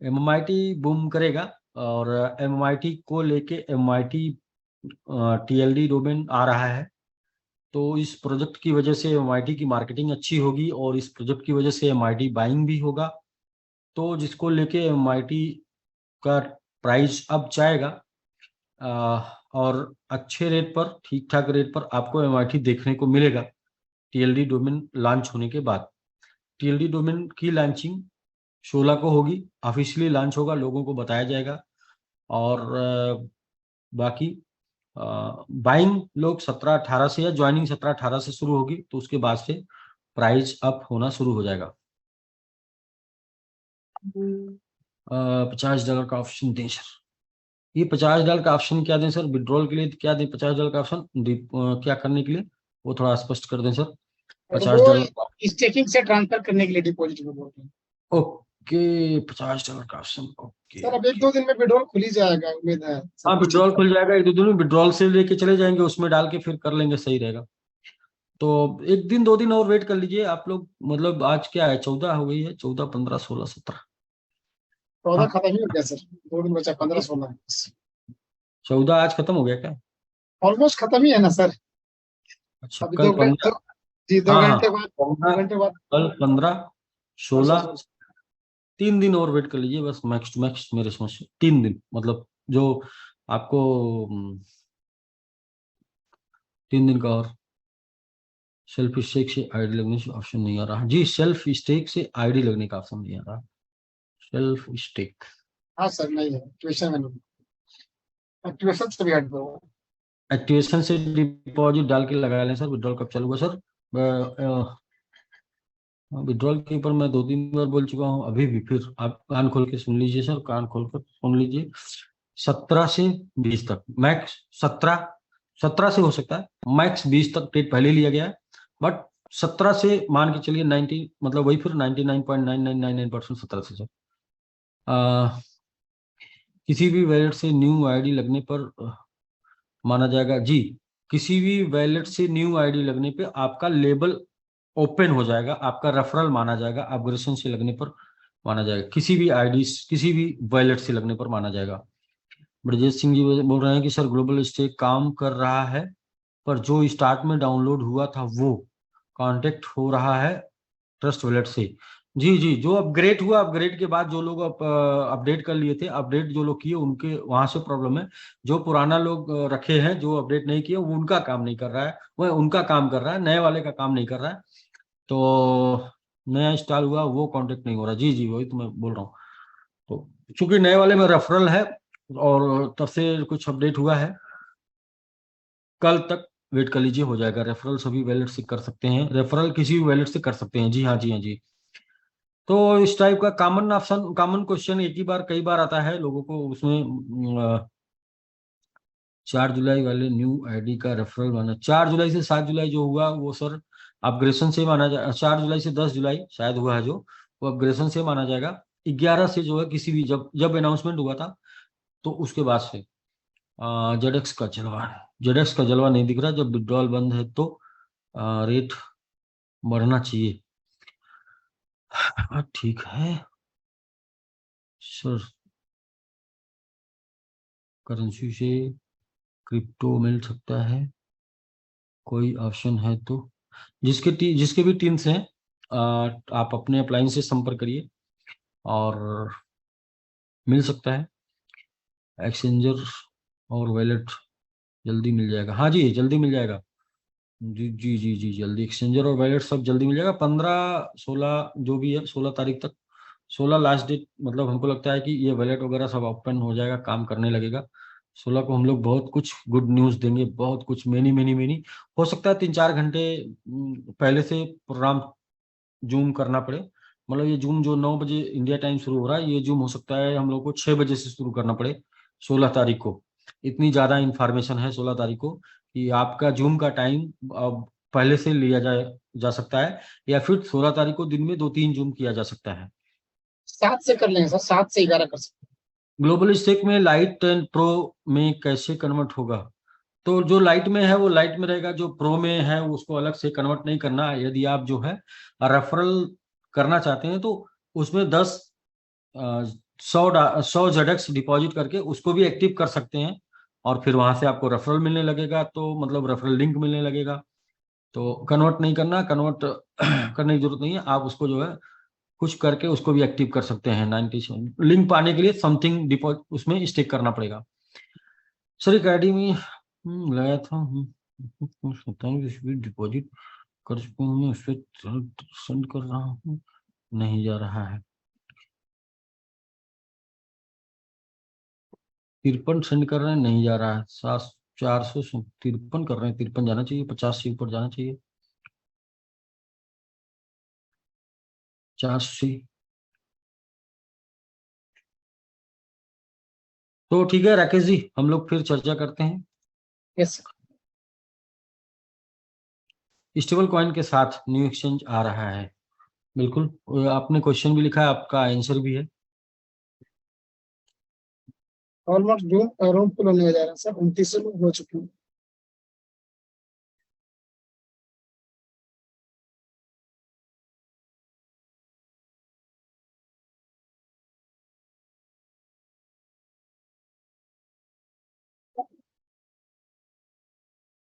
MMIT boom करेगा, और MMIT को लेके एमएमआईटी टीएलडी डोमेन आ रहा है। तो इस प्रोजेक्ट की वजह से एमआईटी की मार्केटिंग अच्छी होगी, और इस प्रोजेक्ट की वजह से एमआईटी बाइंग भी होगा। तो जिसको लेके एमआईटी का प्राइस अब जाएगा, और अच्छे रेट पर, ठीक ठाक रेट पर आपको एमआईटी देखने को मिलेगा टीएलडी डोमेन लॉन्च होने के बाद। टीएलडी डोमेन की लॉन्चिंग 16 को होगी, ऑफिशियली लॉन्च होगा, लोगों को बताया जाएगा। और बाकी बाइंग लोग 17-18 से, या ज्वाइनिंग 17-18 से शुरू होगी, तो उसके बाद से प्राइस अप होना शुरू हो जाएगा। $50 का ऑप्शन दें सर। ये $50 का ऑप्शन क्या दें सर? विड्रॉल के लिए क्या दें $50 का ऑप्शन? क्या करने के लिए वो थोड़ा स्पष्ट कर दें सर। $50 स्टेकिंग से ट्रांसफर करने के लिए डिपॉजिट में बोलते हैं। ओके, $50 का ऑप्शन। ओके सर अब 1-2 दिन में विड्रॉल खुल ही जाएगा, उम्मीद है। हाँ, विड्रॉल खुल जाएगा 1-2 दिन में। विड्रॉल से लेके चले जाएंगे, उसमें डाल के फिर कर लेंगे, सही रहेगा। तो 1 दिन 2 दिन और वेट कर लीजिए आप लोग। मतलब आज क्या है, 14 हो गई है, 14, 15, 16, 17। 14 खत्म ही हो गया सर, 2 दिन बचा, 15, 16। 14 आज खत्म हो गया क्या? ऑलमोस्ट खत्म ही है ना सर। अच्छा, अभी कल 2 घंटे 15। जी, 2 हाँ हाँ, घंटे बाद, 2 घंटे बाद। कल 15, 16, 3 दिन और वेट कर लीजिए बस, मैक्स टू मैक्स मेरे समझ से 3 दिन। मतलब जो आपको 3 दिन का। और सेल्फ स्टेक से आईडी लगने से ऑप्शन नहीं आ रहा जी, सेल्फ स्टेक से आईडी लगने का ऑप्शन नहीं आ रहा। सेल्फ स्टेक, हाँ सर, नहीं है ट्यूशन में, नहीं ट्यूशन से भी हट दो। एक्टिवेशन से डिपॉजिट डाल के लगा लें सर। विड्रॉल कब चालू होगा सर? विड्रॉल के ऊपर मैं 2-3 बार बोल चुका हूँ, अभी भी फिर आप कान खोल के सुन लीजिए सर, कान खोल कर सुन लीजिए। 17 से 20 तक मैक्स, 17 से हो सकता है, मैक्स 20 तक डेट पहले लिया गया है। बट 17 से मान के चलिए 90, मतलब वही फिर 99.9999% 17 से सर। किसी भी वैलेट से न्यू आईडी लगने पर माना जाएगा जी। किसी भी वैलेट से न्यू आईडी लगने पे आपका लेबल ओपन हो जाएगा, आपका रेफरल माना जाएगा, अपग्रेडेशन से लगने पर माना जाएगा, किसी भी आईडी, किसी भी वैलेट से लगने पर माना जाएगा। ब्रजेश सिंह जी बोल रहे हैं कि सर ग्लोबल स्टेक काम कर रहा है, पर जो स्टार्ट में डाउनलोड हुआ था वो कांटेक्ट हो रहा है ट्रस्ट वॉलेट से। जी जी, जो अपग्रेड हुआ, अपग्रेड के बाद जो लोग अपडेट कर लिए थे, अपडेट जो लोग किए उनके वहां से प्रॉब्लम है। जो पुराना लोग रखे हैं, जो अपडेट नहीं किए, वो उनका काम नहीं कर रहा है, वह उनका काम कर रहा है, नए वाले का काम नहीं कर रहा है। तो नया इंस्टॉल हुआ वो कांटेक्ट नहीं हो रहा। जी जी, वही तो मैं बोल रहा हूँ। तो चूंकि नए वाले में रेफरल है, और तब से कुछ अपडेट हुआ है, कल तक वेट कर लीजिए, हो जाएगा। रेफरल सभी वैलेट से कर सकते हैं, रेफरल किसी भी वैलेट से कर सकते हैं। जी हाँ, जी हाँ जी। तो इस टाइप का कॉमन ऑप्शन, कॉमन क्वेश्चन एक ही बार कई बार आता है लोगों को, उसमें 4 जुलाई वाले न्यू आईडी का रेफरल माना। 4 जुलाई से 7 जुलाई जो हुआ वो सर अपग्रेशन से माना जाए। 4 जुलाई से 10 जुलाई शायद हुआ है जो, वो अपग्रेशन से माना जाएगा। 11 से जो है, किसी भी जब जब अनाउंसमेंट हुआ था, तो उसके बाद से जेडेक्स का जलवा है। जेडेक्स का जलवा नहीं दिख रहा। जब विड्रॉल बंद है तो रेट बढ़ना चाहिए। ठीक है सर, करेंसी से क्रिप्टो मिल सकता है, कोई ऑप्शन है तो? जिसके भी टीम्स हैं, आप अपने अप्लायंस से संपर्क करिए, और मिल सकता है। एक्सचेंजर और वैलेट जल्दी मिल जाएगा। हाँ जी, जल्दी मिल जाएगा। जी जी जी जी, जल्दी एक्सचेंजर और वैलेट सब जल्दी मिल जाएगा। 15-16 जो भी है, 16 तारीख तक, 16 लास्ट डेट। मतलब हमको लगता है कि ये वैलेट वगैरह सब ओपन हो जाएगा, काम करने लगेगा। 16 को हम लोग बहुत कुछ गुड न्यूज देंगे, बहुत कुछ, मेनी मेनी मेनी। हो सकता है 3-4 घंटे पहले से प्रोग्राम जूम करना पड़े। मतलब ये जूम जो 9 बजे इंडिया टाइम शुरू हो रहा है, ये जूम हो सकता है हम लोग को 6 बजे से शुरू करना पड़े 16 तारीख को। इतनी ज़्यादा इंफॉर्मेशन है 16 तारीख को, कि आपका जूम का टाइम अब पहले से लिया जा सकता है, या फिर 16 तारीख को दिन में 2-3 जूम किया जा सकता है। 7 से कर लेंगे सर, 7 से 11 कर सकते ग्लोबल स्टेक में लाइट एंड प्रो में कैसे कन्वर्ट होगा? तो जो लाइट में है वो लाइट में रहेगा, जो प्रो में है उसको अलग से कन्वर्ट नहीं करना है। यदि आप जो है रेफरल करना चाहते हैं, तो उसमें 10 100 ZX डिपॉजिट करके उसको भी एक्टिव कर सकते हैं, और फिर वहां से आपको रेफरल मिलने लगेगा, तो मतलब रेफरल लिंक मिलने लगेगा। तो कन्वर्ट नहीं करना, कन्वर्ट करने की जरूरत नहीं है, आप उसको जो है कुछ करके उसको भी एक्टिव कर सकते हैं। 97 लिंक पाने के लिए समथिंग डिपॉजिट उसमें स्टेक करना पड़ेगा। सर एकेडमी लगाया था, डिपॉजिट कर चुका हूँ मैं, उस पर सेंड कर रहा हूँ, नहीं जा रहा है। 53 सेंड कर रहे हैं, नहीं जा रहा है। 453 कर रहे हैं, 53 जाना चाहिए, 50 से ऊपर जाना चाहिए। 480। तो ठीक है राकेश जी, हम लोग फिर चर्चा करते हैं। यस। स्टेबल कॉइन के साथ न्यू एक्सचेंज आ रहा है, बिल्कुल। आपने क्वेश्चन भी लिखा है, आपका आंसर भी है। ऑलमोस्ट जून रूम फुल होने जा रहा है सर, 29 लोग हो चुके हैं।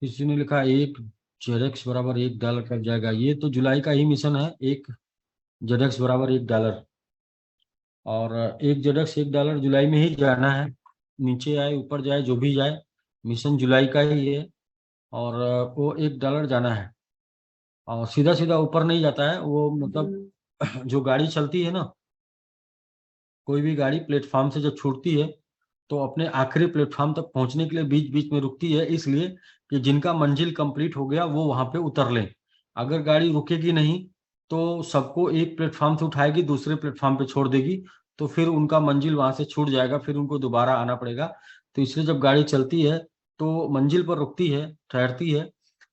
किसी ने लिखा एक जेडेक्स बराबर $1 कब जाएगा। ये तो जुलाई का ही मिशन है, एक जेडेक्स बराबर $1, और एक जेडेक्स $1 जुलाई में ही जाना है। नीचे आए ऊपर जाए जो भी जाए, मिशन जुलाई का ही है, और वो $1 जाना है। और सीधा सीधा ऊपर नहीं जाता है वो, मतलब जो गाड़ी चलती है ना, कोई भी गाड़ी प्लेटफॉर्म से जब छूटती है तो अपने आखिरी प्लेटफॉर्म तक पहुंचने के लिए बीच बीच में रुकती है, इसलिए कि जिनका मंजिल कंप्लीट हो गया वो वहां पे उतर लें। अगर गाड़ी रुकेगी नहीं तो सबको एक प्लेटफॉर्म से उठाएगी, दूसरे प्लेटफॉर्म पे छोड़ देगी, तो फिर उनका मंजिल वहां से छूट जाएगा, फिर उनको दोबारा आना पड़ेगा। तो इसलिए जब गाड़ी चलती है तो मंजिल पर रुकती है, ठहरती है,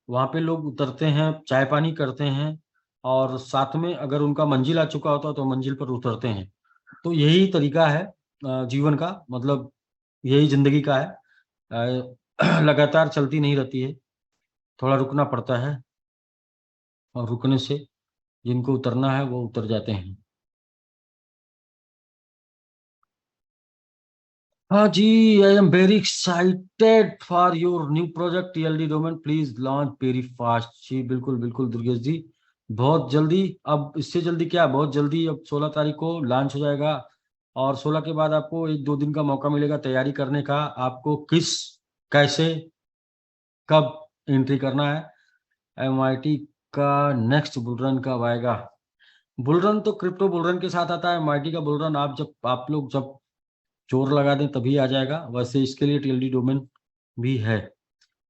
वहां पे लोग उतरते हैं, चाय पानी करते हैं, और साथ में अगर उनका मंजिल आ चुका होता है तो मंजिल पर उतरते हैं। तो यही तरीका है जीवन का, मतलब यही जिंदगी का है। लगातार चलती नहीं रहती है, थोड़ा रुकना पड़ता है, और रुकने से जिनको उतरना है वो उतर जाते हैं। हाँ जी, I am very excited for your new project TLD domain, please launch very fast. जी बिल्कुल बिल्कुल दुर्गेश जी, बहुत जल्दी। अब इससे जल्दी क्या, बहुत जल्दी, अब 16 तारीख को लॉन्च हो जाएगा, और 16 के बाद आपको 1-2 दिन का मौका मिलेगा तैयारी करने का, आपको किस, कैसे, कब एंट्री करना है। MIT का नेक्स्ट बुलरन कब आएगा। बुलरन तो क्रिप्टो बुलरन के साथ आता है, MIT का बुलरन आप लोग जब जोर लगा दें तभी आ जाएगा। वैसे इसके लिए TLD डोमेन भी है,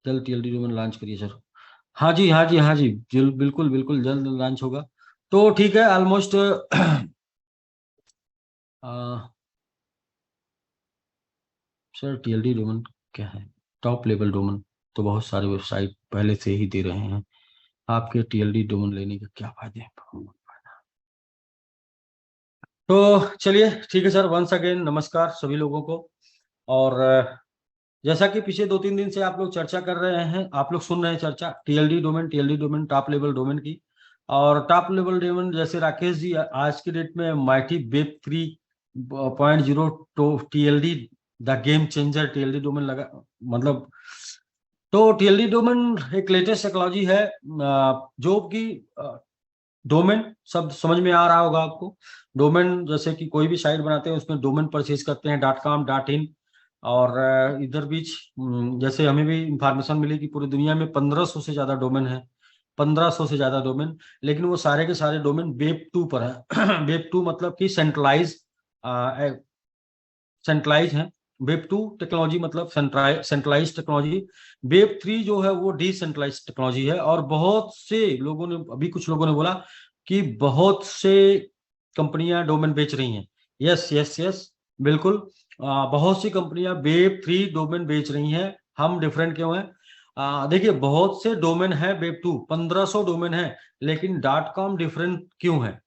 जल्द TLD डोमेन लॉन्च करिए सर। हाँ जी हाँ जी हाँ जी, बिल्कुल बिल्कुल जल्द लॉन्च होगा। तो ठीक है, ऑलमोस्ट सर TLD डोमेन क्या है, टॉप लेवल डोमेन तो बहुत सारे वेबसाइट पहले से ही दे रहे हैं, आपके TLD डोमेन लेने के क्या फायदे हैं। तो चलिए ठीक है सर, वंस अगेन नमस्कार सभी लोगों को। और जैसा कि पिछले 2-3 दिन से आप लोग चर्चा कर रहे हैं, आप लोग सुन रहे हैं चर्चा TLD domain top level domain की। और टॉप लेवल डोमेन जैसे राकेश जी आज की डेट में माइटी वेब 3.0 तो TLD the game changer TLD domain लगा, मतलब। तो TLD डोमेन एक लेटेस्ट टेक्नोलॉजी है, जो कि डोमेन शब्द समझ में आ रहा होगा आपको। डोमेन जैसे कि कोई भी साइट बनाते हैं उसमें डोमेन परचेज करते हैं, .com .in। और इधर बीच जैसे हमें भी इंफॉर्मेशन मिली कि पूरी दुनिया में 1500 से ज्यादा डोमेन है, 1500 से ज्यादा डोमेन, लेकिन वो सारे के सारे डोमेन वेब 2 पर है। वेब 2 मतलब कि सेंट्रलाइज है। वेब 2 टेक्नोलॉजी मतलब सेंट्रलाइज टेक्नोलॉजी। वेब 3 जो है वो डिसेंट्रलाइज टेक्नोलॉजी है। और बहुत से लोगों ने, अभी कुछ लोगों ने बोला कि बहुत से कंपनियां डोमेन बेच रही हैं। यस यस यस, बिल्कुल। बहुत सी कंपनियां वेब 3 डोमेन बेच रही हैं। हम डिफरेंट क्यों हैं? देखिए, बहुत से डोमेन है वेब 2, 1500 डोमेन है, लेकिन .com डिफरेंट क्यों है?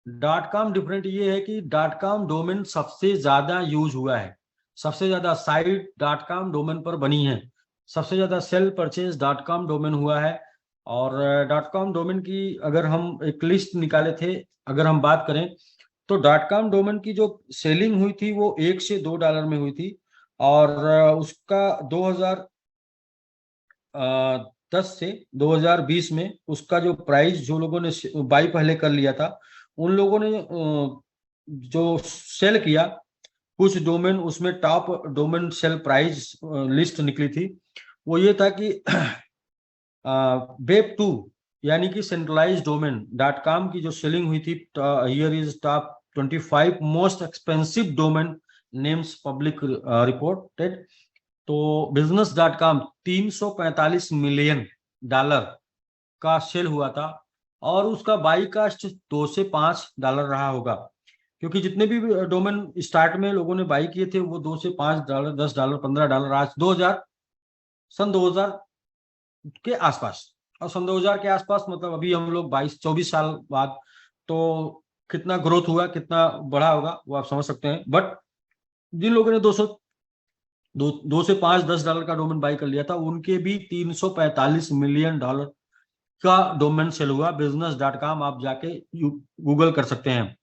.com डिफरेंट ये है कि .com डोमेन सबसे ज्यादा यूज हुआ है, सबसे ज्यादा साइट .com डोमेन पर बनी है, सबसे ज्यादा सेल परचेज .com डोमेन हुआ है। और .com डोमेन की अगर हम एक लिस्ट निकाले थे, अगर हम बात करें तो .com डोमेन की जो सेलिंग हुई थी वो $1 से $2 में हुई थी, और उसका 2010 से 2020 में उसका जो प्राइस, जो लोगों ने बाई पहले कर लिया था उन लोगों ने जो सेल किया कुछ डोमेन, उसमें top domain sale price list निकली थी, वो ये था कि वेब 2 यानी कि सेंट्रलाइज डोमेन .com की जो सेलिंग हुई थी, here is top 25 most expensive domain names public reported. तो business.com $345 मिलियन का सेल हुआ था, और उसका बाई कास्ट $2 से $5 रहा होगा, क्योंकि जितने भी डोमेन स्टार्ट में लोगों ने बाई किए थे वो $2 से $5, $10, $15, आज 2000 के आसपास, और सन 2000 के आसपास मतलब अभी हम लोग 22-24 साल बाद, तो कितना ग्रोथ हुआ, कितना बड़ा होगा वो आप समझ सकते हैं। बट जिन लोगों ने 2 से 5, $10 का डोमेन बाई कर लिया था, उनके भी $345 मिलियन का डोमेन सेल हुआ। business.com आप जाके गूगल कर सकते हैं।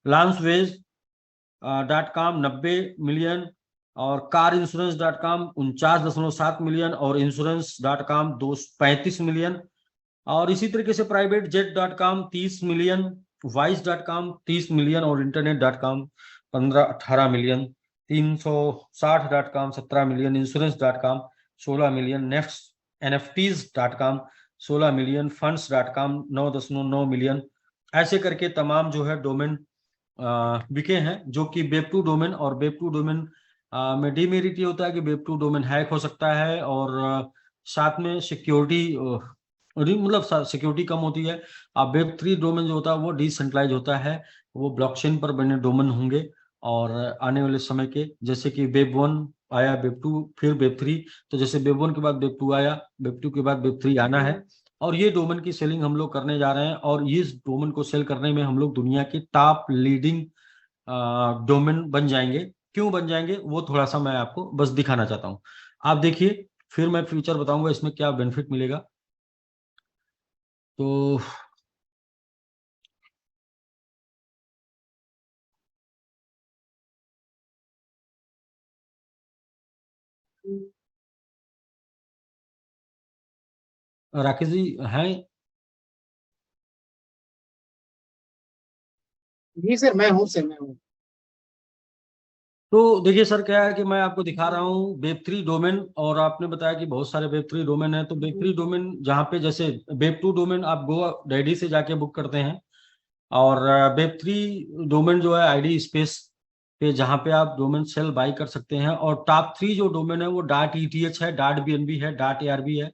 launchways.com 90 मिलियन, और कार इंश्योरेंस.com 49.7 मिलियन, और इंश्योरेंस.com 35 मिलियन, और इसी तरीके से private jet dot com 30 million, vice dot com 30 million, और internet dot com 15-18 million, 360.com 17 million, insurance dot com 16 million, next NFTs.com 16 million, funds dot com 9.9 million, ऐसे करके तमाम जो है डोमेन बिके हैं, जो कि वेब 2 डोमेन। और वेब 2 डोमेन में डीमेरिट ये होता है कि वेब 2 डोमेन हैक हो सकता है, और साथ में सिक्योरिटी मतलब सिक्योरिटी कम होती है। अब वेब 3 डोमेन जो होता है वो डिसेंट्रलाइज होता है, वो ब्लॉकचेन पर बने डोमेन होंगे, और आने वाले समय के जैसे कि वेब 1 आया, वेब 2, फिर वेब 3, तो जैसे वेब 1 के बाद वेब 2 आया, वेब 2 के बाद वेब 3 आना है, और ये डोमेन की सेलिंग हम लोग करने जा रहे हैं। और इस डोमेन को सेल करने में हम लोग दुनिया की टॉप लीडिंग डोमेन बन जाएंगे। क्यों बन जाएंगे वो थोड़ा सा मैं आपको बस दिखाना चाहता हूँ, आप देखिए, फिर मैं फ्यूचर बताऊंगा इसमें क्या बेनिफिट मिलेगा। तो राकेश जी हैं? जी सर, मैं हूँ सर, मैं हूँ। तो देखिए सर, क्या है कि मैं आपको दिखा रहा हूँ वेब 3 डोमेन, और आपने बताया कि बहुत सारे वेब 3 डोमेन है। तो वेब 3 डोमेन जहाँ पे, जैसे वेब 2 डोमेन आप गो डैडी से जाके बुक करते हैं, और वेब 3 डोमेन जो है आईडी स्पेस पे, जहाँ पे आप डोमेन सेल बाई कर सकते हैं। और टॉप 3 जो डोमेन है वो .eth है, .bnb है, .arb है।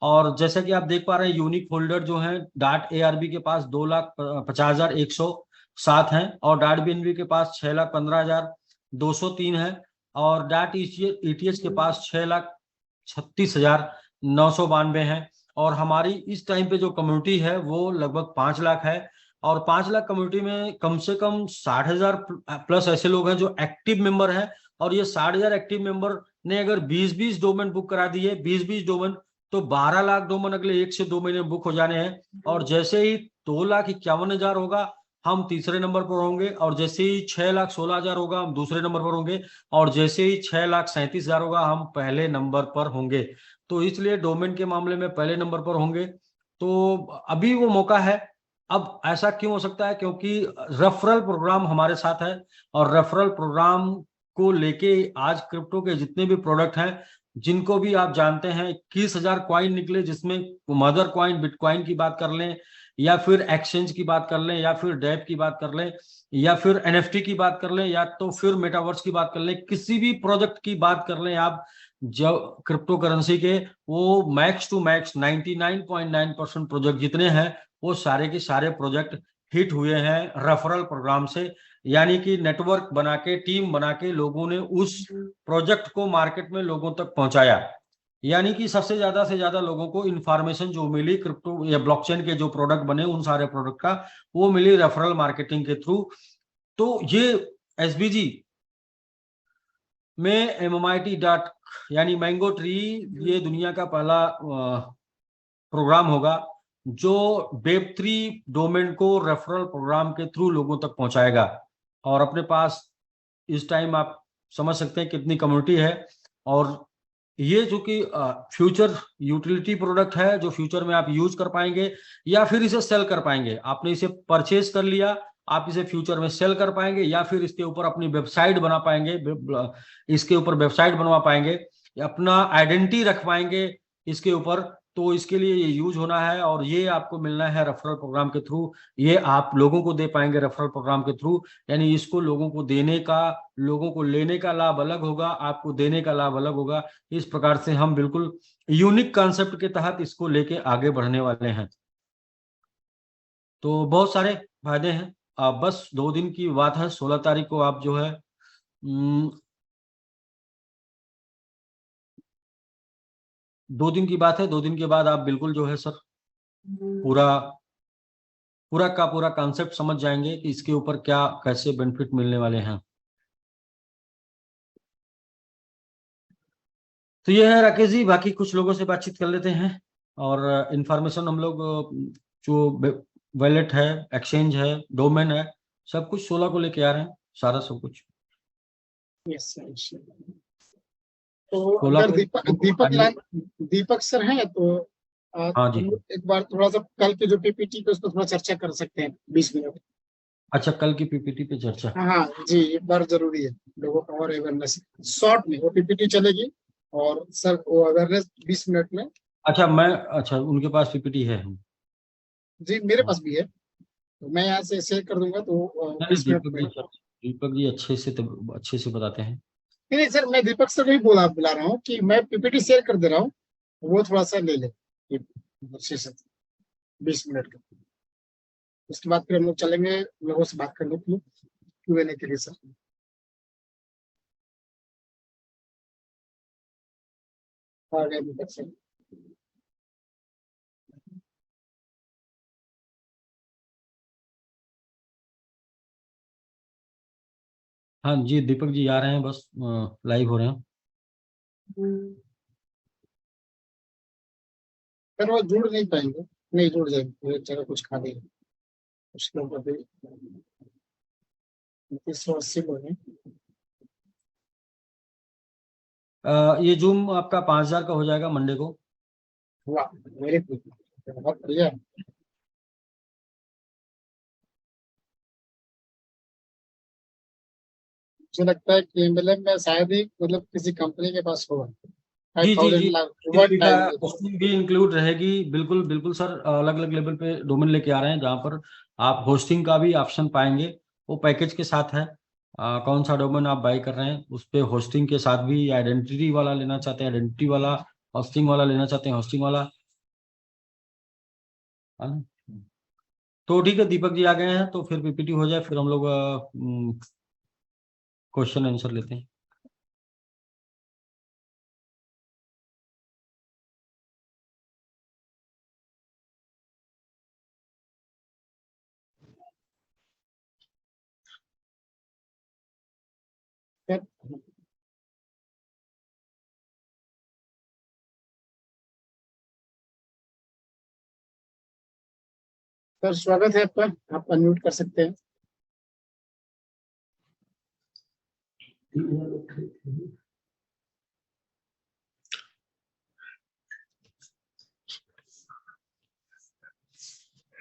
और जैसा कि आप देख पा रहे हैं, यूनिक होल्डर जो है .arb के पास 2,50,107 हैं, और .bnb के पास 6,15,203 है, और .eth के पास 6,36,992 है। और हमारी इस टाइम पे जो कम्युनिटी है वो लगभग 5 लाख है, और 5 लाख कम्युनिटी में कम से कम 60,000 प्लस ऐसे लोग हैं जो एक्टिव मेंबर हैं। और ये 60,000 एक्टिव मेंबर ने अगर 20-20 डोमेन बुक करा दिए, 20-20 डोमेन, तो 12 लाख डोमेन अगले 1 से 2 महीने में बुक हो जाने हैं। और जैसे ही 2,51,000 होगा हम तीसरे नंबर पर होंगे, और जैसे ही 6,16,000 होगा हम दूसरे नंबर पर होंगे, और जैसे ही 6,37,000 होगा हम पहले नंबर पर होंगे। तो इसलिए डोमेन के मामले में पहले नंबर पर होंगे। तो अभी वो मौका है। अब ऐसा क्यों हो सकता है? क्योंकि रेफरल प्रोग्राम हमारे साथ है, और रेफरल प्रोग्राम को लेके आज क्रिप्टो के जितने भी प्रोडक्ट हैं, जिनको भी आप जानते हैं, 21,000 क्वाइन निकले, जिसमें मदर क्वाइन, बिटकॉइन की बात कर लें, या फिर एक्सचेंज की बात कर लें, या फिर डेप की बात कर लें, या फिर NFT की बात कर लें, या तो फिर मेटावर्स की बात कर लें, किसी भी प्रोजेक्ट की बात कर लें आप, जो क्रिप्टो करेंसी के, वो मैक्स टू मैक्स 99.9% प्रोजेक्ट जितने हैं वो सारे के सारे प्रोजेक्ट हिट हुए हैं रेफरल प्रोग्राम से। यानी कि नेटवर्क बना के, टीम बना के लोगों ने उस प्रोजेक्ट को मार्केट में लोगों तक पहुंचाया। यानी कि सबसे ज्यादा से ज्यादा लोगों को इंफॉर्मेशन जो मिली क्रिप्टो या ब्लॉकचेन के जो प्रोडक्ट बने उन सारे प्रोडक्ट का, वो मिली रेफरल मार्केटिंग के थ्रू। तो ये SBG में MMIT यानी मैंगो ट्री, ये दुनिया का पहला प्रोग्राम होगा जो वेब3 डोमेन को रेफरल प्रोग्राम के थ्रू लोगों तक पहुंचाएगा। और अपने पास इस टाइम आप समझ सकते हैं कितनी कम्युनिटी है, और ये जो कि फ्यूचर यूटिलिटी प्रोडक्ट है, जो फ्यूचर में आप यूज कर पाएंगे या फिर इसे सेल कर पाएंगे। आपने इसे परचेज कर लिया, आप इसे फ्यूचर में सेल कर पाएंगे या फिर इसके ऊपर अपनी वेबसाइट बना पाएंगे, इसके ऊपर वेबसाइट बनवा पाएंगे, अपना आइडेंटिटी रख पाएंगे इसके ऊपर। तो इसके लिए ये यूज होना है, और ये आपको मिलना है रेफरल प्रोग्राम के थ्रू। ये आप लोगों को दे पाएंगे रेफरल प्रोग्राम के थ्रू, यानी इसको लोगों को देने का, लोगों को लेने का लाभ अलग होगा, आपको देने का लाभ अलग होगा। इस प्रकार से हम बिल्कुल यूनिक कॉन्सेप्ट के तहत इसको लेके आगे बढ़ने वाले हैं। तो बहुत सारे फायदे हैं। आप बस 2 दिन की बात है, 16 तारीख को आप जो है 2 दिन की बात है, 2 दिन के बाद आप बिल्कुल जो है सर पूरा का पूरा कॉन्सेप्ट समझ जाएंगे कि इसके ऊपर क्या कैसे बेनिफिट मिलने वाले हैं। तो ये है राकेश जी, बाकी कुछ लोगों से बातचीत कर लेते हैं, और इंफॉर्मेशन हम लोग जो वैलेट है, एक्सचेंज है, डोमेन है, सब कुछ 16 को लेके आ रहे हैं, सारा सब कुछ। Yes sir. तो अगर दीपक सर हैं तो हाँ जी, एक बार थोड़ा सा कल के जो पीपीटी पे उसको थोड़ा चर्चा कर सकते हैं 20 मिनट। अच्छा, कल की पीपीटी पे चर्चा। हाँ जी, एक बार जरूरी है लोगों का और अवेयरनेस। शॉर्ट में वो पीपीटी चलेगी और सर वो अवेयरनेस 20 मिनट में। अच्छा, उनके पास पीपीटी है। जी मेरे पास भी है, तो मैं यहाँ से शेयर कर दूंगा तो 20 मिनट में। दीपक जी अच्छे से बताते हैं। नहीं सर, मैं दीपक सर को ही बुला रहा हूँ कि मैं पीपीटी शेयर कर दे रहा हूँ, वो थोड़ा सा ले ले अच्छे से 20 मिनट का। उसके बाद फिर हम लोग चलेंगे लोगों से बात करने के लिए, Q&A के लिए सर। आ गए दीपक सर। हाँ जी, दीपक जी आ रहे हैं, बस लाइव हो रहे हैं। सर वो जुड़ नहीं पाएंगे, नहीं जुड़ जाएंगे, एक जगह कुछ खा देंगे उसके ऊपर भी 380 लोग हैं। ये जूम आपका 5000 का हो जाएगा मंडे को। वाह, मेरे बहुत बढ़िया। मुझे लगता है कि एमएलएम में शायद ही मतलब किसी कंपनी के पास होगा जी जी 5000 जी, वर्ड का टाइम। होस्टिंग भी इंक्लूड रहेगी। बिल्कुल बिल्कुल सर, अलग अलग लेवल पे डोमेन लेके आ रहे हैं जहाँ पर आप होस्टिंग का भी ऑप्शन पाएंगे, वो पैकेज के साथ है। कौन सा डोमेन आप बाई कर रहे हैं उस पे होस्टिंग के साथ भी, आइडेंटिटी वाला लेना चाहते हैं आइडेंटिटी वाला, होस्टिंग वाला लेना चाहते हैं होस्टिंग वाला, है ना? तो ठीक है, दीपक जी आ गए हैं, तो फिर पीपीटी हो जाए, फिर हम लोग क्वेश्चन आंसर लेते हैं। सर स्वागत है आपका, आप अनम्यूट कर सकते हैं।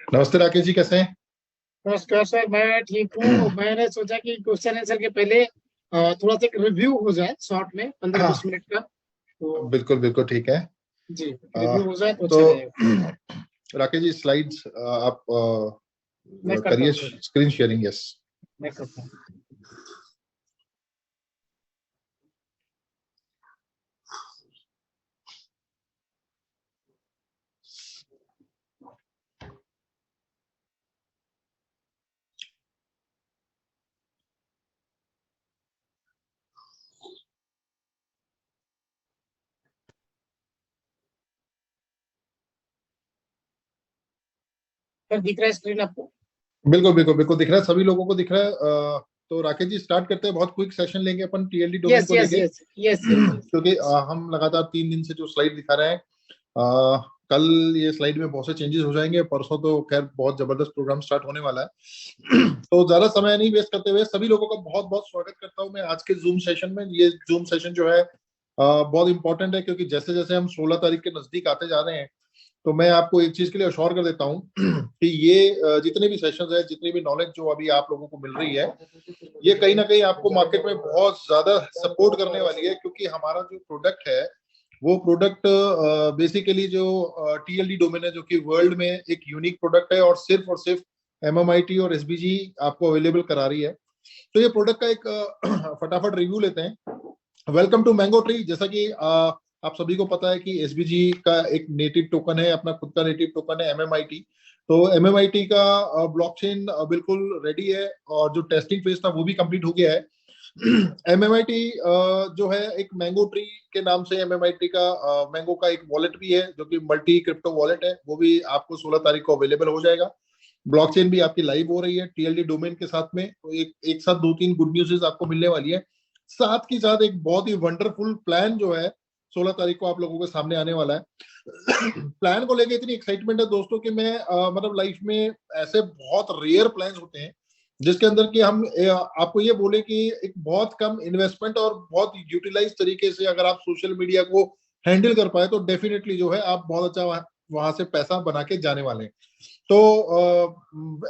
नमस्ते राकेश जी, कैसे हैं? नमस्कार सर, मैं ठीक हूँ। मैंने सोचा कि क्वेश्चन आंसर के पहले थोड़ा सा एक रिव्यू हो जाए शॉर्ट में 15-20 मिनट का। तो बिल्कुल बिल्कुल ठीक है जी, रिव्यू हो जाए तो तो अच्छा रहेगा। राकेश जी स्लाइड्स आप मैं करता करिए हूँ सर, स्क्रीन शेयरिंग। यस, मैं करता हूँ। सर दिख रहा है स्क्रीन आपको? बिल्कुल बिल्कुल बिल्कुल दिख रहा है, सभी लोगों को दिख रहा है। तो राकेश जी स्टार्ट करते हैं। बहुत क्विक सेशन लेंगे अपन टीएलडी डोमेन यस को यस लेके, यस यस। क्योंकि हम लगातार 3 दिन से जो स्लाइड दिखा रहे हैं कल ये स्लाइड में बहुत से चेंजेस हो जाएंगे, परसों तो खैर बहुत जबरदस्त प्रोग्राम स्टार्ट होने वाला है। तो ज्यादा समय नहीं वेस्ट करते हुए सभी लोगों का बहुत बहुत स्वागत करता हूं मैं आज के जूम सेशन में। ये जूम सेशन जो है बहुत इंपॉर्टेंट है, क्योंकि जैसे जैसे हम 16 तारीख के नजदीक आते जा रहे हैं, तो मैं आपको एक चीज के लिए अश्योर कर देता हूँ कि ये जितने भी सेशंस है, जितनी भी नॉलेज जो अभी आप लोगों को मिल रही है, ये कहीं ना कहीं आपको मार्केट में बहुत ज्यादा सपोर्ट करने वाली है। क्योंकि हमारा जो प्रोडक्ट है वो प्रोडक्ट बेसिकली जो TLD डोमेन है, जो कि वर्ल्ड में एक यूनिक प्रोडक्ट है और सिर्फ MMIT और SBG आपको अवेलेबल करा रही है। तो ये प्रोडक्ट का एक फटाफट रिव्यू लेते हैं। Welcome to mango tree. जैसा कि आप सभी को पता है कि SBG का एक नेटिव टोकन है, अपना खुद का नेटिव टोकन है MMIT। तो MMIT का ब्लॉकचेन बिल्कुल रेडी है और जो टेस्टिंग फेज था वो भी कंप्लीट हो गया है। MMIT जो है एक मैंगो ट्री के नाम से MMIT का मैंगो का एक वॉलेट भी है, जो कि मल्टी क्रिप्टो वॉलेट है। वो भी आपको 16 तारीख को अवेलेबल हो जाएगा। ब्लॉकचेन भी आपकी लाइव हो रही है TLD डोमेन के साथ में। तो एक साथ 2-3 गुड न्यूज़ आपको मिलने वाली है। साथ के साथ एक बहुत ही वंडरफुल प्लान जो है 16 तारीख को आप लोगों के सामने आने वाला है। प्लान को लेके इतनी एक्साइटमेंट है दोस्तों कि मैं मतलब लाइफ में ऐसे बहुत रेयर प्लान्स होते हैं जिसके अंदर कि हम आपको ये बोले कि एक बहुत कम इन्वेस्टमेंट और बहुत यूटिलाइज तरीके से अगर आप सोशल मीडिया को हैंडल कर पाए तो डेफिनेटली जो है आप बहुत अच्छा वहां से पैसा बना के जाने वाले हैं। तो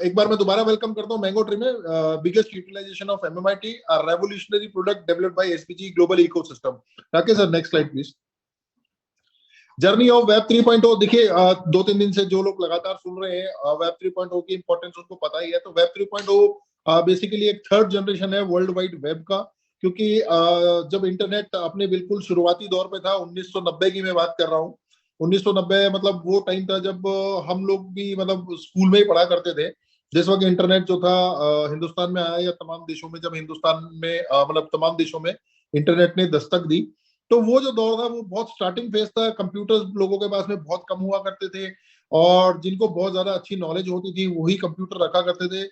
एक बार मैं दोबारा वेलकम करता हूँ मैंगो ट्री में biggest utilization of MMIT, revolutionary product developed by SBG global ecosystem. Rakesh sir next slide please. Journey of web 3.0। देखिए 2-3 दिन से जो लोग लगातार सुन रहे हैं वेब 3.0 की इंपॉर्टेंस उनको पता ही है। तो वेब 3.0 बेसिकली एक थर्ड जनरेशन है वर्ल्ड वाइड वेब का। क्योंकि जब इंटरनेट अपने बिल्कुल शुरुआती दौर पे था, 1990 की मैं बात कर रहा हूँ। 1990 मतलब वो टाइम था जब हम लोग भी मतलब स्कूल में ही पढ़ा करते थे। जिस वक्त इंटरनेट जो था हिंदुस्तान में आया, या तमाम देशों में, जब हिंदुस्तान में मतलब तमाम देशों में इंटरनेट ने दस्तक दी, तो वो जो दौर था वो बहुत स्टार्टिंग फेज था। कंप्यूटर्स लोगों के पास में बहुत कम हुआ करते थे और जिनको बहुत ज्यादा अच्छी नॉलेज होती थी वही कंप्यूटर रखा करते थे।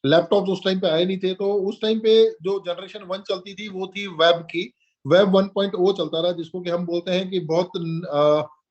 लैपटॉप उस टाइम पे आए नहीं थे। तो उस टाइम पे जो जनरेशन 1 चलती थी वो थी वेब की। वेब 1.0 चलता रहा, जिसको कि हम बोलते हैं कि बहुत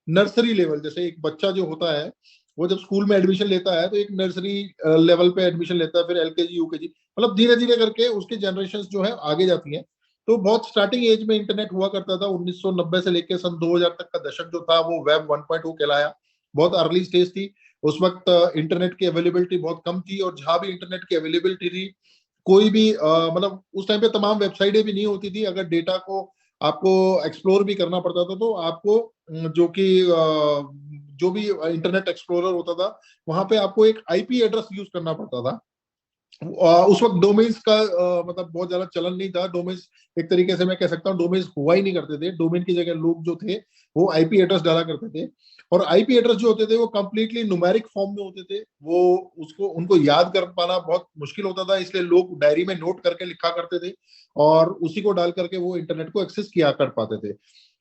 नर्सरी लेवल। जैसे एक बच्चा जो होता है वो जब स्कूल में एडमिशन लेता है तो एक नर्सरी लेवल पे एडमिशन लेता है, फिर LKG UKG, मतलब धीरे धीरे करके उसके जनरेशन जो है आगे जाती हैं। तो बहुत स्टार्टिंग एज में इंटरनेट हुआ करता था। 1990 से लेकर सन 2000 तक का दशक जो था वो वेब 1.0 कहलाया। बहुत अर्ली स्टेज थी। उस वक्त इंटरनेट की अवेलेबिलिटी बहुत कम थी और जहां भी इंटरनेट की अवेलेबिलिटी थी कोई भी मतलब उस टाइम पे तमाम वेबसाइटें भी नहीं होती थी। अगर डेटा को आपको एक्सप्लोर भी करना पड़ता था तो आपको जो कि जो भी इंटरनेट एक्सप्लोरर होता था वहां पे आपको एक IP एड्रेस यूज करना पड़ता था। उस वक्त डोमेन्स का मतलब बहुत ज्यादा चलन नहीं था। डोमेन्स एक तरीके से मैं कह सकता हूँ डोमेन्स हुआ ही नहीं करते थे। डोमेन की जगह लोग जो थे वो IP एड्रेस डाला करते थे, और IP एड्रेस जो होते थे वो कंप्लीटली न्यूमेरिक फॉर्म में होते थे। वो उसको उनको याद कर पाना बहुत मुश्किल होता था, इसलिए लोग डायरी में नोट करके लिखा करते थे और उसी को डाल करके वो इंटरनेट को एक्सेस किया कर पाते थे।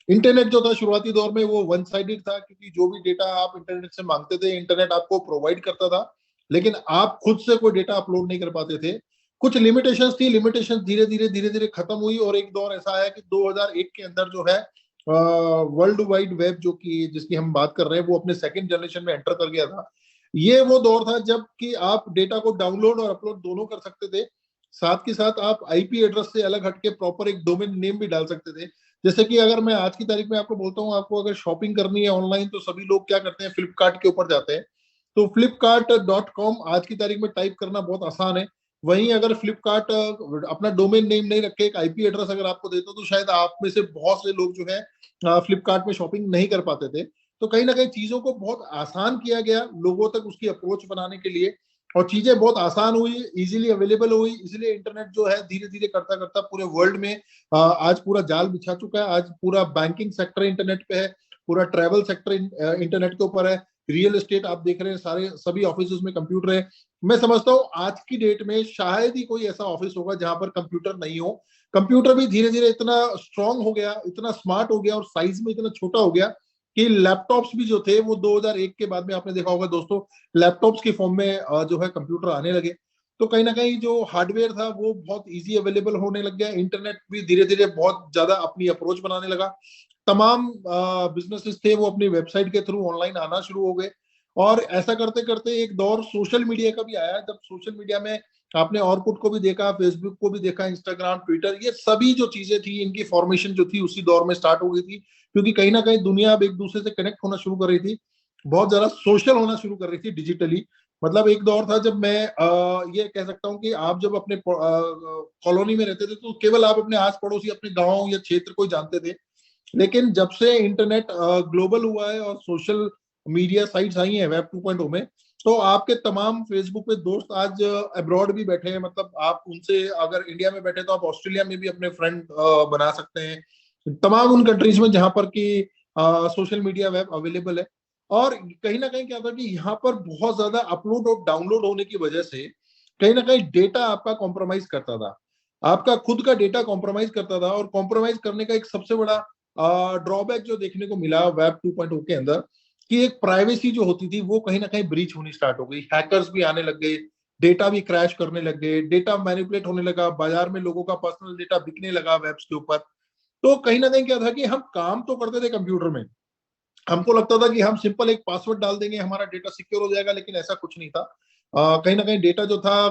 इंटरनेट जो था शुरुआती दौर में वो वन साइडेड था, क्योंकि जो भी डेटा आप इंटरनेट से मांगते थे इंटरनेट आपको प्रोवाइड करता था, लेकिन आप खुद से कोई डेटा अपलोड नहीं कर पाते थे। कुछ लिमिटेशंस थी। लिमिटेशंस धीरे धीरे खत्म हुई और एक दौर ऐसा आया कि 2001 के अंदर जो है वर्ल्ड वाइड वेब जो कि जिसकी हम बात कर रहे हैं वो अपने सेकंड जनरेशन में एंटर कर गया था। ये वो दौर था जब कि आप डेटा को डाउनलोड और अपलोड दोनों कर सकते थे। साथ के साथ आप IP एड्रेस से अलग हटके प्रॉपर एक डोमेन नेम भी डाल सकते थे। जैसे कि अगर मैं आज की तारीख में आपको बोलता हूँ, आपको अगर शॉपिंग करनी है ऑनलाइन तो सभी लोग क्या करते हैं, फ्लिपकार्ट के ऊपर जाते हैं। तो flipkart.com आज की तारीख में टाइप करना बहुत आसान है। वहीं अगर फ्लिपकार्ट अपना डोमेन नेम नहीं रखे, एक IP एड्रेस अगर आपको देता तो शायद आप में से बहुत से लोग जो है फ्लिपकार्ट में शॉपिंग नहीं कर पाते थे। तो कहीं ना कहीं चीजों को बहुत आसान किया गया लोगों तक उसकी अप्रोच बनाने के लिए, और चीजें बहुत आसान हुई, इजीली अवेलेबल हुई। इसलिए इंटरनेट जो है धीरे धीरे करता करता पूरे वर्ल्ड में आज पूरा जाल बिछा चुका है। आज पूरा बैंकिंग सेक्टर इंटरनेट पे है, पूरा ट्रैवल सेक्टर इंटरनेट के ऊपर है, रियल एस्टेट आप देख रहे हैं सारे सभी ऑफिस में कंप्यूटर है। मैं समझता हूँ आज की डेट में शायद ही कोई ऐसा ऑफिस होगा जहां पर कंप्यूटर नहीं हो। कंप्यूटर भी धीरे धीरे इतना स्ट्रांग हो गया, इतना स्मार्ट हो गया और साइज में इतना छोटा हो गया कि लैपटॉप्स भी जो थे वो 2001 के बाद में आपने देखा होगा दोस्तों, लैपटॉप्स की फॉर्म में जो है कंप्यूटर आने लगे। तो कहीं ना कहीं जो हार्डवेयर था वो बहुत इजी अवेलेबल होने लग गया, इंटरनेट भी धीरे धीरे बहुत ज्यादा अपनी अप्रोच बनाने लगा, तमाम बिजनेसेस थे वो अपनी वेबसाइट के थ्रू ऑनलाइन आना शुरू हो गए। और ऐसा करते करते एक दौर सोशल मीडिया का भी आया, जब सोशल मीडिया में आपने ऑरकुट को भी देखा, फेसबुक को भी देखा, इंस्टाग्राम, ट्विटर, ये सभी जो चीजें थी इनकी फॉर्मेशन जो थी उसी दौर में स्टार्ट हो गई थी, क्योंकि कहीं ना कहीं दुनिया अब एक दूसरे से कनेक्ट होना शुरू कर रही थी, बहुत ज्यादा सोशल होना शुरू कर रही थी डिजिटली। मतलब एक दौर था जब मैं ये कह सकता हूँ कि आप जब अपने कॉलोनी में रहते थे तो केवल आप अपने आस पड़ोसी, अपने गांव या क्षेत्र को ही जानते थे, लेकिन जब से इंटरनेट ग्लोबल हुआ है और सोशल मीडिया साइट्स आई हैं वेब 2.0 में, तो आपके तमाम फेसबुक पे दोस्त आज अब्रॉड भी बैठे हैं, मतलब आप उनसे अगर इंडिया में बैठे तो आप ऑस्ट्रेलिया में भी अपने फ्रेंड बना सकते हैं, तमाम उन कंट्रीज में जहां पर कि सोशल मीडिया वेब अवेलेबल है। और कहीं ना कहीं क्या था कि यहाँ पर बहुत ज्यादा अपलोड और डाउनलोड होने की वजह से कहीं ना कहीं डेटा आपका कॉम्प्रोमाइज करता था, आपका खुद का डेटा कॉम्प्रोमाइज करता था। और कॉम्प्रोमाइज करने का एक सबसे बड़ा ड्रॉबैक जो देखने को मिला वेब 2.0 के अंदर, कि एक प्राइवेसी जो होती थी वो कहीं ना कहीं ब्रीच होनी स्टार्ट हो गई, हैकर्स भी आने लग गए, डेटा भी क्रैश करने लग गए, डेटा मैनिपुलेट होने लगा, बाजार में लोगों का पर्सनल डेटा बिकने लगा वेब्स के ऊपर। तो कहीं ना कहीं क्या था कि हम काम तो करते थे कंप्यूटर में, हमको लगता था कि हम सिंपल एक पासवर्ड डाल देंगे हमारा डेटा सिक्योर हो जाएगा, लेकिन ऐसा कुछ नहीं था। कहीं ना कहीं डेटा जो था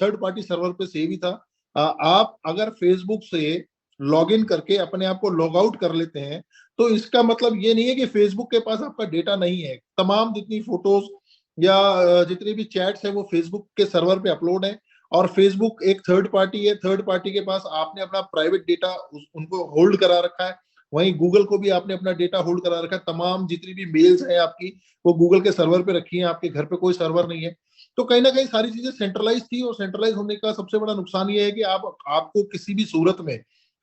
थर्ड पार्टी सर्वर पे सेव ही था। आप अगर फेसबुक से लॉग इन करके अपने आप को लॉग आउट कर लेते हैं तो इसका मतलब ये नहीं है कि फेसबुक के पास आपका डेटा नहीं है, तमाम जितनी फोटोज या जितनी भी चैट्स है वो फेसबुक के सर्वर पे अपलोड है, और फेसबुक एक थर्ड पार्टी है, थर्ड पार्टी के पास आपने अपना प्राइवेट डेटा उनको होल्ड करा रखा है। वहीं गूगल को भी आपने अपना डेटा होल्ड करा रखा है, तमाम जितनी भी मेल्स है आपकी वो गूगल के सर्वर पे रखी है, आपके घर पे कोई सर्वर नहीं है। तो कहीं ना कहीं सारी चीजें सेंट्रलाइज थी, और सेंट्रलाइज होने का सबसे बड़ा नुकसान ये है कि आपको किसी भी सूरत में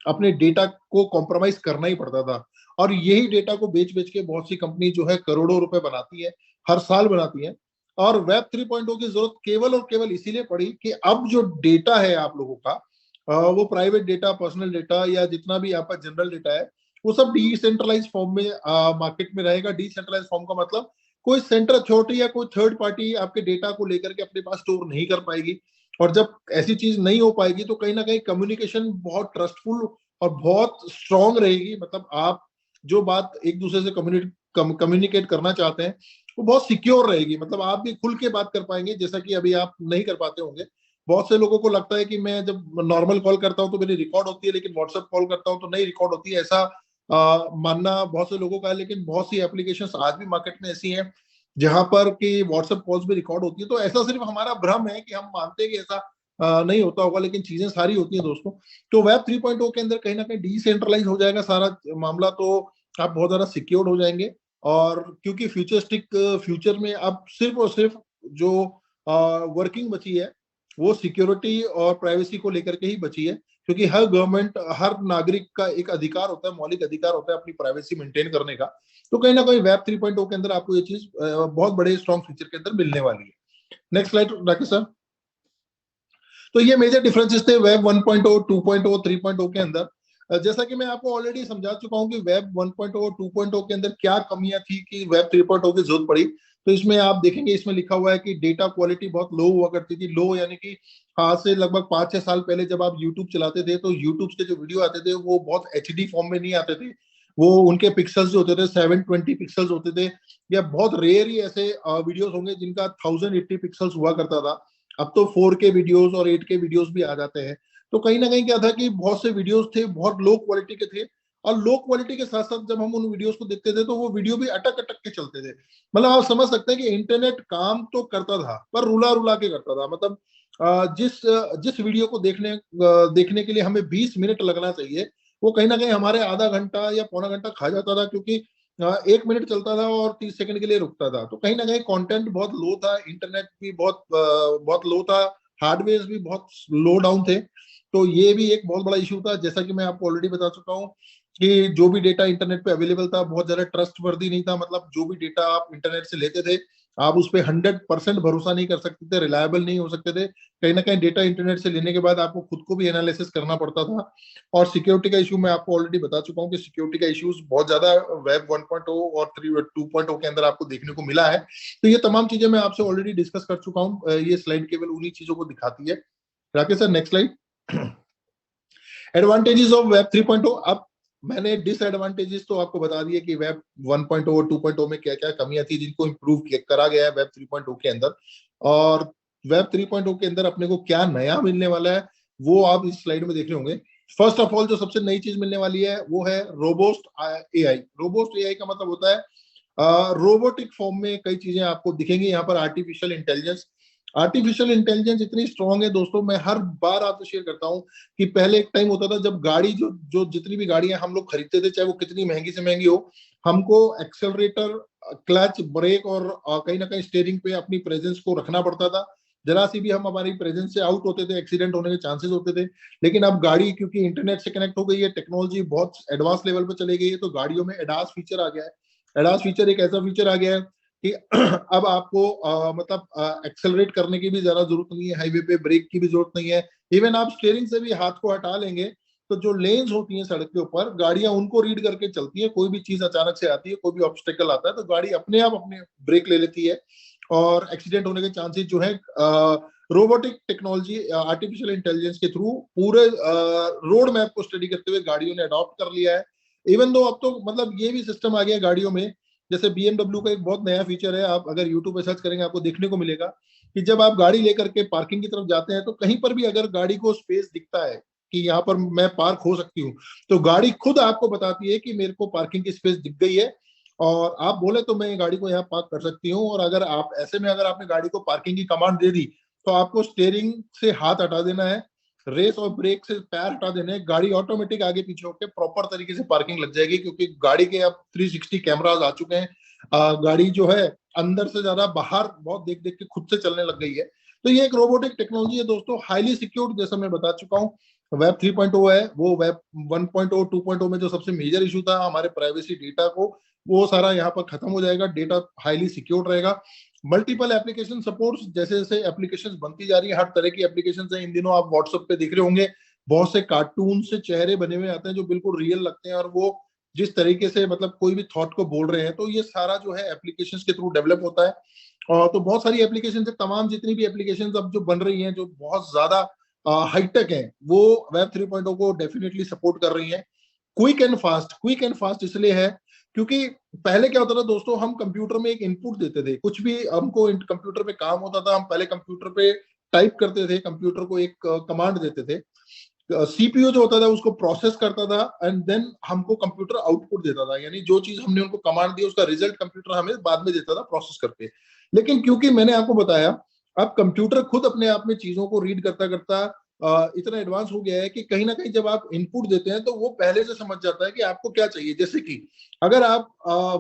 अपने डेटा को कॉम्प्रोमाइज करना ही पड़ता था। और यही डेटा को बेच बेच के बहुत सी कंपनी जो है करोड़ों रुपए बनाती है, हर साल बनाती है। और वेब 3.0 की जरूरत केवल और केवल इसीलिए पड़ी कि अब जो डेटा है आप लोगों का, वो प्राइवेट डेटा, पर्सनल डेटा या जितना भी आपका जनरल डेटा है, वो सब डिसेंट्रलाइज फॉर्म में मार्केट में रहेगा। डिसेंट्रलाइज फॉर्म का मतलब कोई सेंटर अथॉरिटी या कोई थर्ड पार्टी आपके डेटा को लेकर के अपने पास स्टोर नहीं कर पाएगी। और जब ऐसी चीज नहीं हो पाएगी तो कहीं ना कहीं कम्युनिकेशन बहुत ट्रस्टफुल और बहुत स्ट्रांग रहेगी। मतलब आप जो बात एक दूसरे से कम्युनिकेट करना चाहते हैं वो बहुत सिक्योर रहेगी, मतलब आप भी खुल के बात कर पाएंगे, जैसा कि अभी आप नहीं कर पाते होंगे। बहुत से लोगों को लगता है कि मैं जब नॉर्मल कॉल करता हूं तो मेरी रिकॉर्ड होती है, लेकिन व्हाट्सएप कॉल करता हूं तो नहीं रिकॉर्ड होती है, ऐसा मानना बहुत से लोगों का है। लेकिन बहुत सी एप्लीकेशंस आज भी मार्केट में ऐसी हैं जहां पर कि व्हाट्सएप कॉल्स भी रिकॉर्ड होती है। तो ऐसा सिर्फ हमारा भ्रम है कि हम मानते हैं कि ऐसा नहीं होता होगा, लेकिन चीजें सारी होती हैं दोस्तों। तो वेब 3.0 के अंदर कहीं ना कहीं डिसेंट्रलाइज हो जाएगा सारा मामला, तो आप बहुत ज्यादा सिक्योर्ड हो जाएंगे। और क्योंकि फ्यूचरिस्टिक फ्यूचर में अब सिर्फ और सिर्फ जो वर्किंग बची है वो सिक्योरिटी और प्राइवेसी को लेकर के ही बची है, क्योंकि हर गवर्नमेंट, हर नागरिक का एक अधिकार होता है, मौलिक अधिकार होता है अपनी प्राइवेसी मेंटेन करने का। तो कहीं ना कहीं वेब 3.0 के अंदर आपको ये चीज बहुत बड़े स्ट्रॉन्ग फीचर के अंदर मिलने वाली है। Next slide Rakesh sir. तो ये मेजर डिफरेंसेस थे वेब 1.0, 2.0, 3.0 के अंदर। जैसा कि मैं आपको ऑलरेडी समझा चुका हूं कि वेब 1.0, 2.0 के अंदर क्या कमियां थी कि वेब 3.0 की जरूरत पड़ी। तो इसमें आप देखेंगे, इसमें लिखा हुआ है कि डेटा क्वालिटी बहुत लो हुआ करती थी। लो यानी कि आज से लगभग 5-6 साल पहले जब आप यूट्यूब चलाते थे तो यूट्यूब के जो वीडियो आते थे वो बहुत HD फॉर्म में नहीं आते थे, वो उनके पिक्सल्स जो होते थे 720 पिक्सल्स होते थे, या बहुत रेयर ही ऐसे वीडियोस होंगे जिनका 1080 पिक्सल्स हुआ करता था। अब तो 4K वीडियोस और 8K वीडियोस भी आ जाते हैं। तो कहीं ना कहीं क्या था कि बहुत से वीडियोस थे बहुत लो क्वालिटी के थे, और लो क्वालिटी के साथ साथ जब हम उन वीडियोस को देखते थे तो वो वीडियो भी अटक अटक के चलते थे। मतलब आप समझ सकते हैं कि इंटरनेट काम तो करता था पर रुला रुला के करता था। मतलब जिस जिस वीडियो को देखने के लिए हमें 20 मिनट लगना चाहिए, वो कहीं ना कहीं हमारे आधा घंटा या पौना घंटा खा जाता था, क्योंकि 1 मिनट चलता था और 30 सेकंड के लिए रुकता था। तो कहीं ना कहीं कंटेंट बहुत लो था, इंटरनेट भी बहुत लो था, हार्डवेयर भी बहुत लो डाउन थे। तो ये भी एक बहुत बड़ा इशू था। जैसा कि मैं आपको ऑलरेडी बता चुका हूँ कि जो भी डेटा इंटरनेट पे अवेलेबल था बहुत ज्यादा ट्रस्ट वर्दी नहीं था। मतलब जो भी डेटा आप इंटरनेट से लेते थे आप उस पर 100% भरोसा नहीं कर सकते थे, रिलायबल नहीं हो सकते थे। कहीं ना कहीं डेटा इंटरनेट से लेने के बाद आपको खुद को भी एनालिसिस करना पड़ता था। और सिक्योरिटी का इशू मैं आपको ऑलरेडी बता चुका हूँ कि सिक्योरिटी का इश्यूज बहुत ज्यादा वेब 1.0 और 2.0 के अंदर आपको देखने को मिला है। तो ये तमाम चीजें मैं आपसे ऑलरेडी डिस्कस कर चुका हूँ, ये स्लाइड केवल उन्हीं चीजों को दिखाती है। Rakesh sir next slide. Advantages of web 3.0। अब मैंने डिसएडवांटेजेस तो आपको बता दिए कि वेब 1.0 और 2.0 में क्या क्या कमियां थी जिनको इम्प्रूव करा गया है वेब 3.0 के अंदर। और वेब 3.0 के अंदर अपने को क्या नया मिलने वाला है वो आप इस स्लाइड में देख रहे होंगे। फर्स्ट ऑफ ऑल जो सबसे नई चीज मिलने वाली है वो है रोबोस्ट एआई। रोबोस्ट एआई का मतलब होता है रोबोटिक फॉर्म में कई चीजें आपको दिखेंगी यहाँ पर। आर्टिफिशियल इंटेलिजेंस, आर्टिफिशियल इंटेलिजेंस इतनी स्ट्रांग है दोस्तों, मैं हर बार आपसे शेयर करता हूँ कि पहले एक टाइम होता था जब गाड़ी जो जितनी भी गाड़ियां हम लोग खरीदते थे, चाहे वो कितनी महंगी से महंगी हो, हमको एक्सेलरेटर, क्लच, ब्रेक और कहीं ना कहीं स्टीयरिंग पे अपनी प्रेजेंस को रखना पड़ता था। जरा सी भी हम हमारी प्रेजेंस से आउट होते थे, एक्सीडेंट होने के चांसेस होते थे। लेकिन अब गाड़ी क्योंकि इंटरनेट से कनेक्ट हो गई है, टेक्नोलॉजी बहुत एडवांस लेवल पर चली गई है, तो गाड़ियों में एडास फीचर आ गया है। एडास फीचर एक ऐसा फीचर आ गया है कि अब आपको मतलब एक्सेलरेट करने की भी ज्यादा जरूरत नहीं है, हाईवे पे ब्रेक की भी जरूरत नहीं है। इवन आप स्टीयरिंग से भी हाथ को हटा लेंगे तो जो लेन्स होती हैं सड़क के ऊपर, गाड़ियां उनको रीड करके चलती है। कोई भी चीज अचानक से आती है, कोई भी ऑब्स्टेकल आता है तो गाड़ी अपने आप अपने ब्रेक ले लेती है और एक्सीडेंट होने के चांसेस जो है रोबोटिक टेक्नोलॉजी, आर्टिफिशियल इंटेलिजेंस के थ्रू पूरे रोड मैप को स्टडी करते हुए गाड़ियों ने अडॉप्ट कर लिया है। इवन दो अब तो मतलब ये भी सिस्टम आ गया गाड़ियों में, जैसे BMW का एक बहुत नया फीचर है, आप अगर यूट्यूब पे सर्च करेंगे आपको देखने को मिलेगा कि जब आप गाड़ी लेकर के पार्किंग की तरफ जाते हैं तो कहीं पर भी अगर गाड़ी को स्पेस दिखता है कि यहाँ पर मैं पार्क हो सकती हूँ, तो गाड़ी खुद आपको बताती है कि मेरे को पार्किंग की स्पेस दिख गई है और आप बोले तो मैं गाड़ी को यहाँ पार्क कर सकती हूँ। और अगर आप ऐसे में अगर आपने गाड़ी को पार्किंग की कमांड दे दी तो आपको स्टीयरिंग से हाथ हटा देना है, रेस और ब्रेक से पैर हटा देने हैं, गाड़ी ऑटोमेटिक आगे पीछे होकर प्रॉपर तरीके से पार्किंग लग जाएगी। क्योंकि गाड़ी के अब 360 कैमरास आ चुके हैं, गाड़ी जो है अंदर से ज्यादा बाहर बहुत देख देख के खुद से चलने लग गई है। तो ये एक रोबोटिक टेक्नोलॉजी है दोस्तों, हाईली सिक्योर्ड, जैसा मैं बता चुका हूँ। वेब 3.0 है, वो वेब 1.0 2.0 में जो सबसे मेजर इशू था हमारे प्राइवेसी डेटा को, वो सारा यहाँ पर खत्म हो जाएगा। डेटा हाईली सिक्योर्ड रहेगा। मल्टीपल एप्लीकेशन सपोर्ट, जैसे जैसे एप्लीकेशन बनती जा रही है, हर तरह की एप्लीकेशन है। इन दिनों आप व्हाट्सएप पे देख रहे होंगे बहुत से कार्टून से चेहरे बने हुए आते हैं जो बिल्कुल रियल लगते हैं और वो जिस तरीके से मतलब कोई भी थॉट को बोल रहे हैं, तो ये सारा जो है एप्लीकेशंस के थ्रू डेवलप होता है। और तो बहुत सारी एप्लीकेशन है, तमाम जितनी भी एप्लीकेशन अब जो बन रही हैं जो बहुत ज्यादा हाईटेक है, वो वेब 3.0 को डेफिनेटली सपोर्ट कर रही है। क्विक एंड फास्ट इसलिए है क्योंकि पहले क्या होता था दोस्तों, हम कंप्यूटर में एक इनपुट देते थे, कुछ भी हमको कंप्यूटर पे काम होता था, हम पहले कंप्यूटर पे टाइप करते थे, कंप्यूटर को एक कमांड देते थे, सीपीयू जो होता था उसको प्रोसेस करता था एंड देन हमको कंप्यूटर आउटपुट देता था। यानी जो चीज हमने उनको कमांड दी उसका रिजल्ट कंप्यूटर हमें बाद में देता था प्रोसेस करके। लेकिन क्योंकि मैंने आपको बताया अब कंप्यूटर खुद अपने आप में चीजों को रीड करता करता इतना एडवांस हो गया है कि कहीं ना कहीं जब आप इनपुट देते हैं तो वो पहले से समझ जाता है कि आपको क्या चाहिए। जैसे कि अगर आप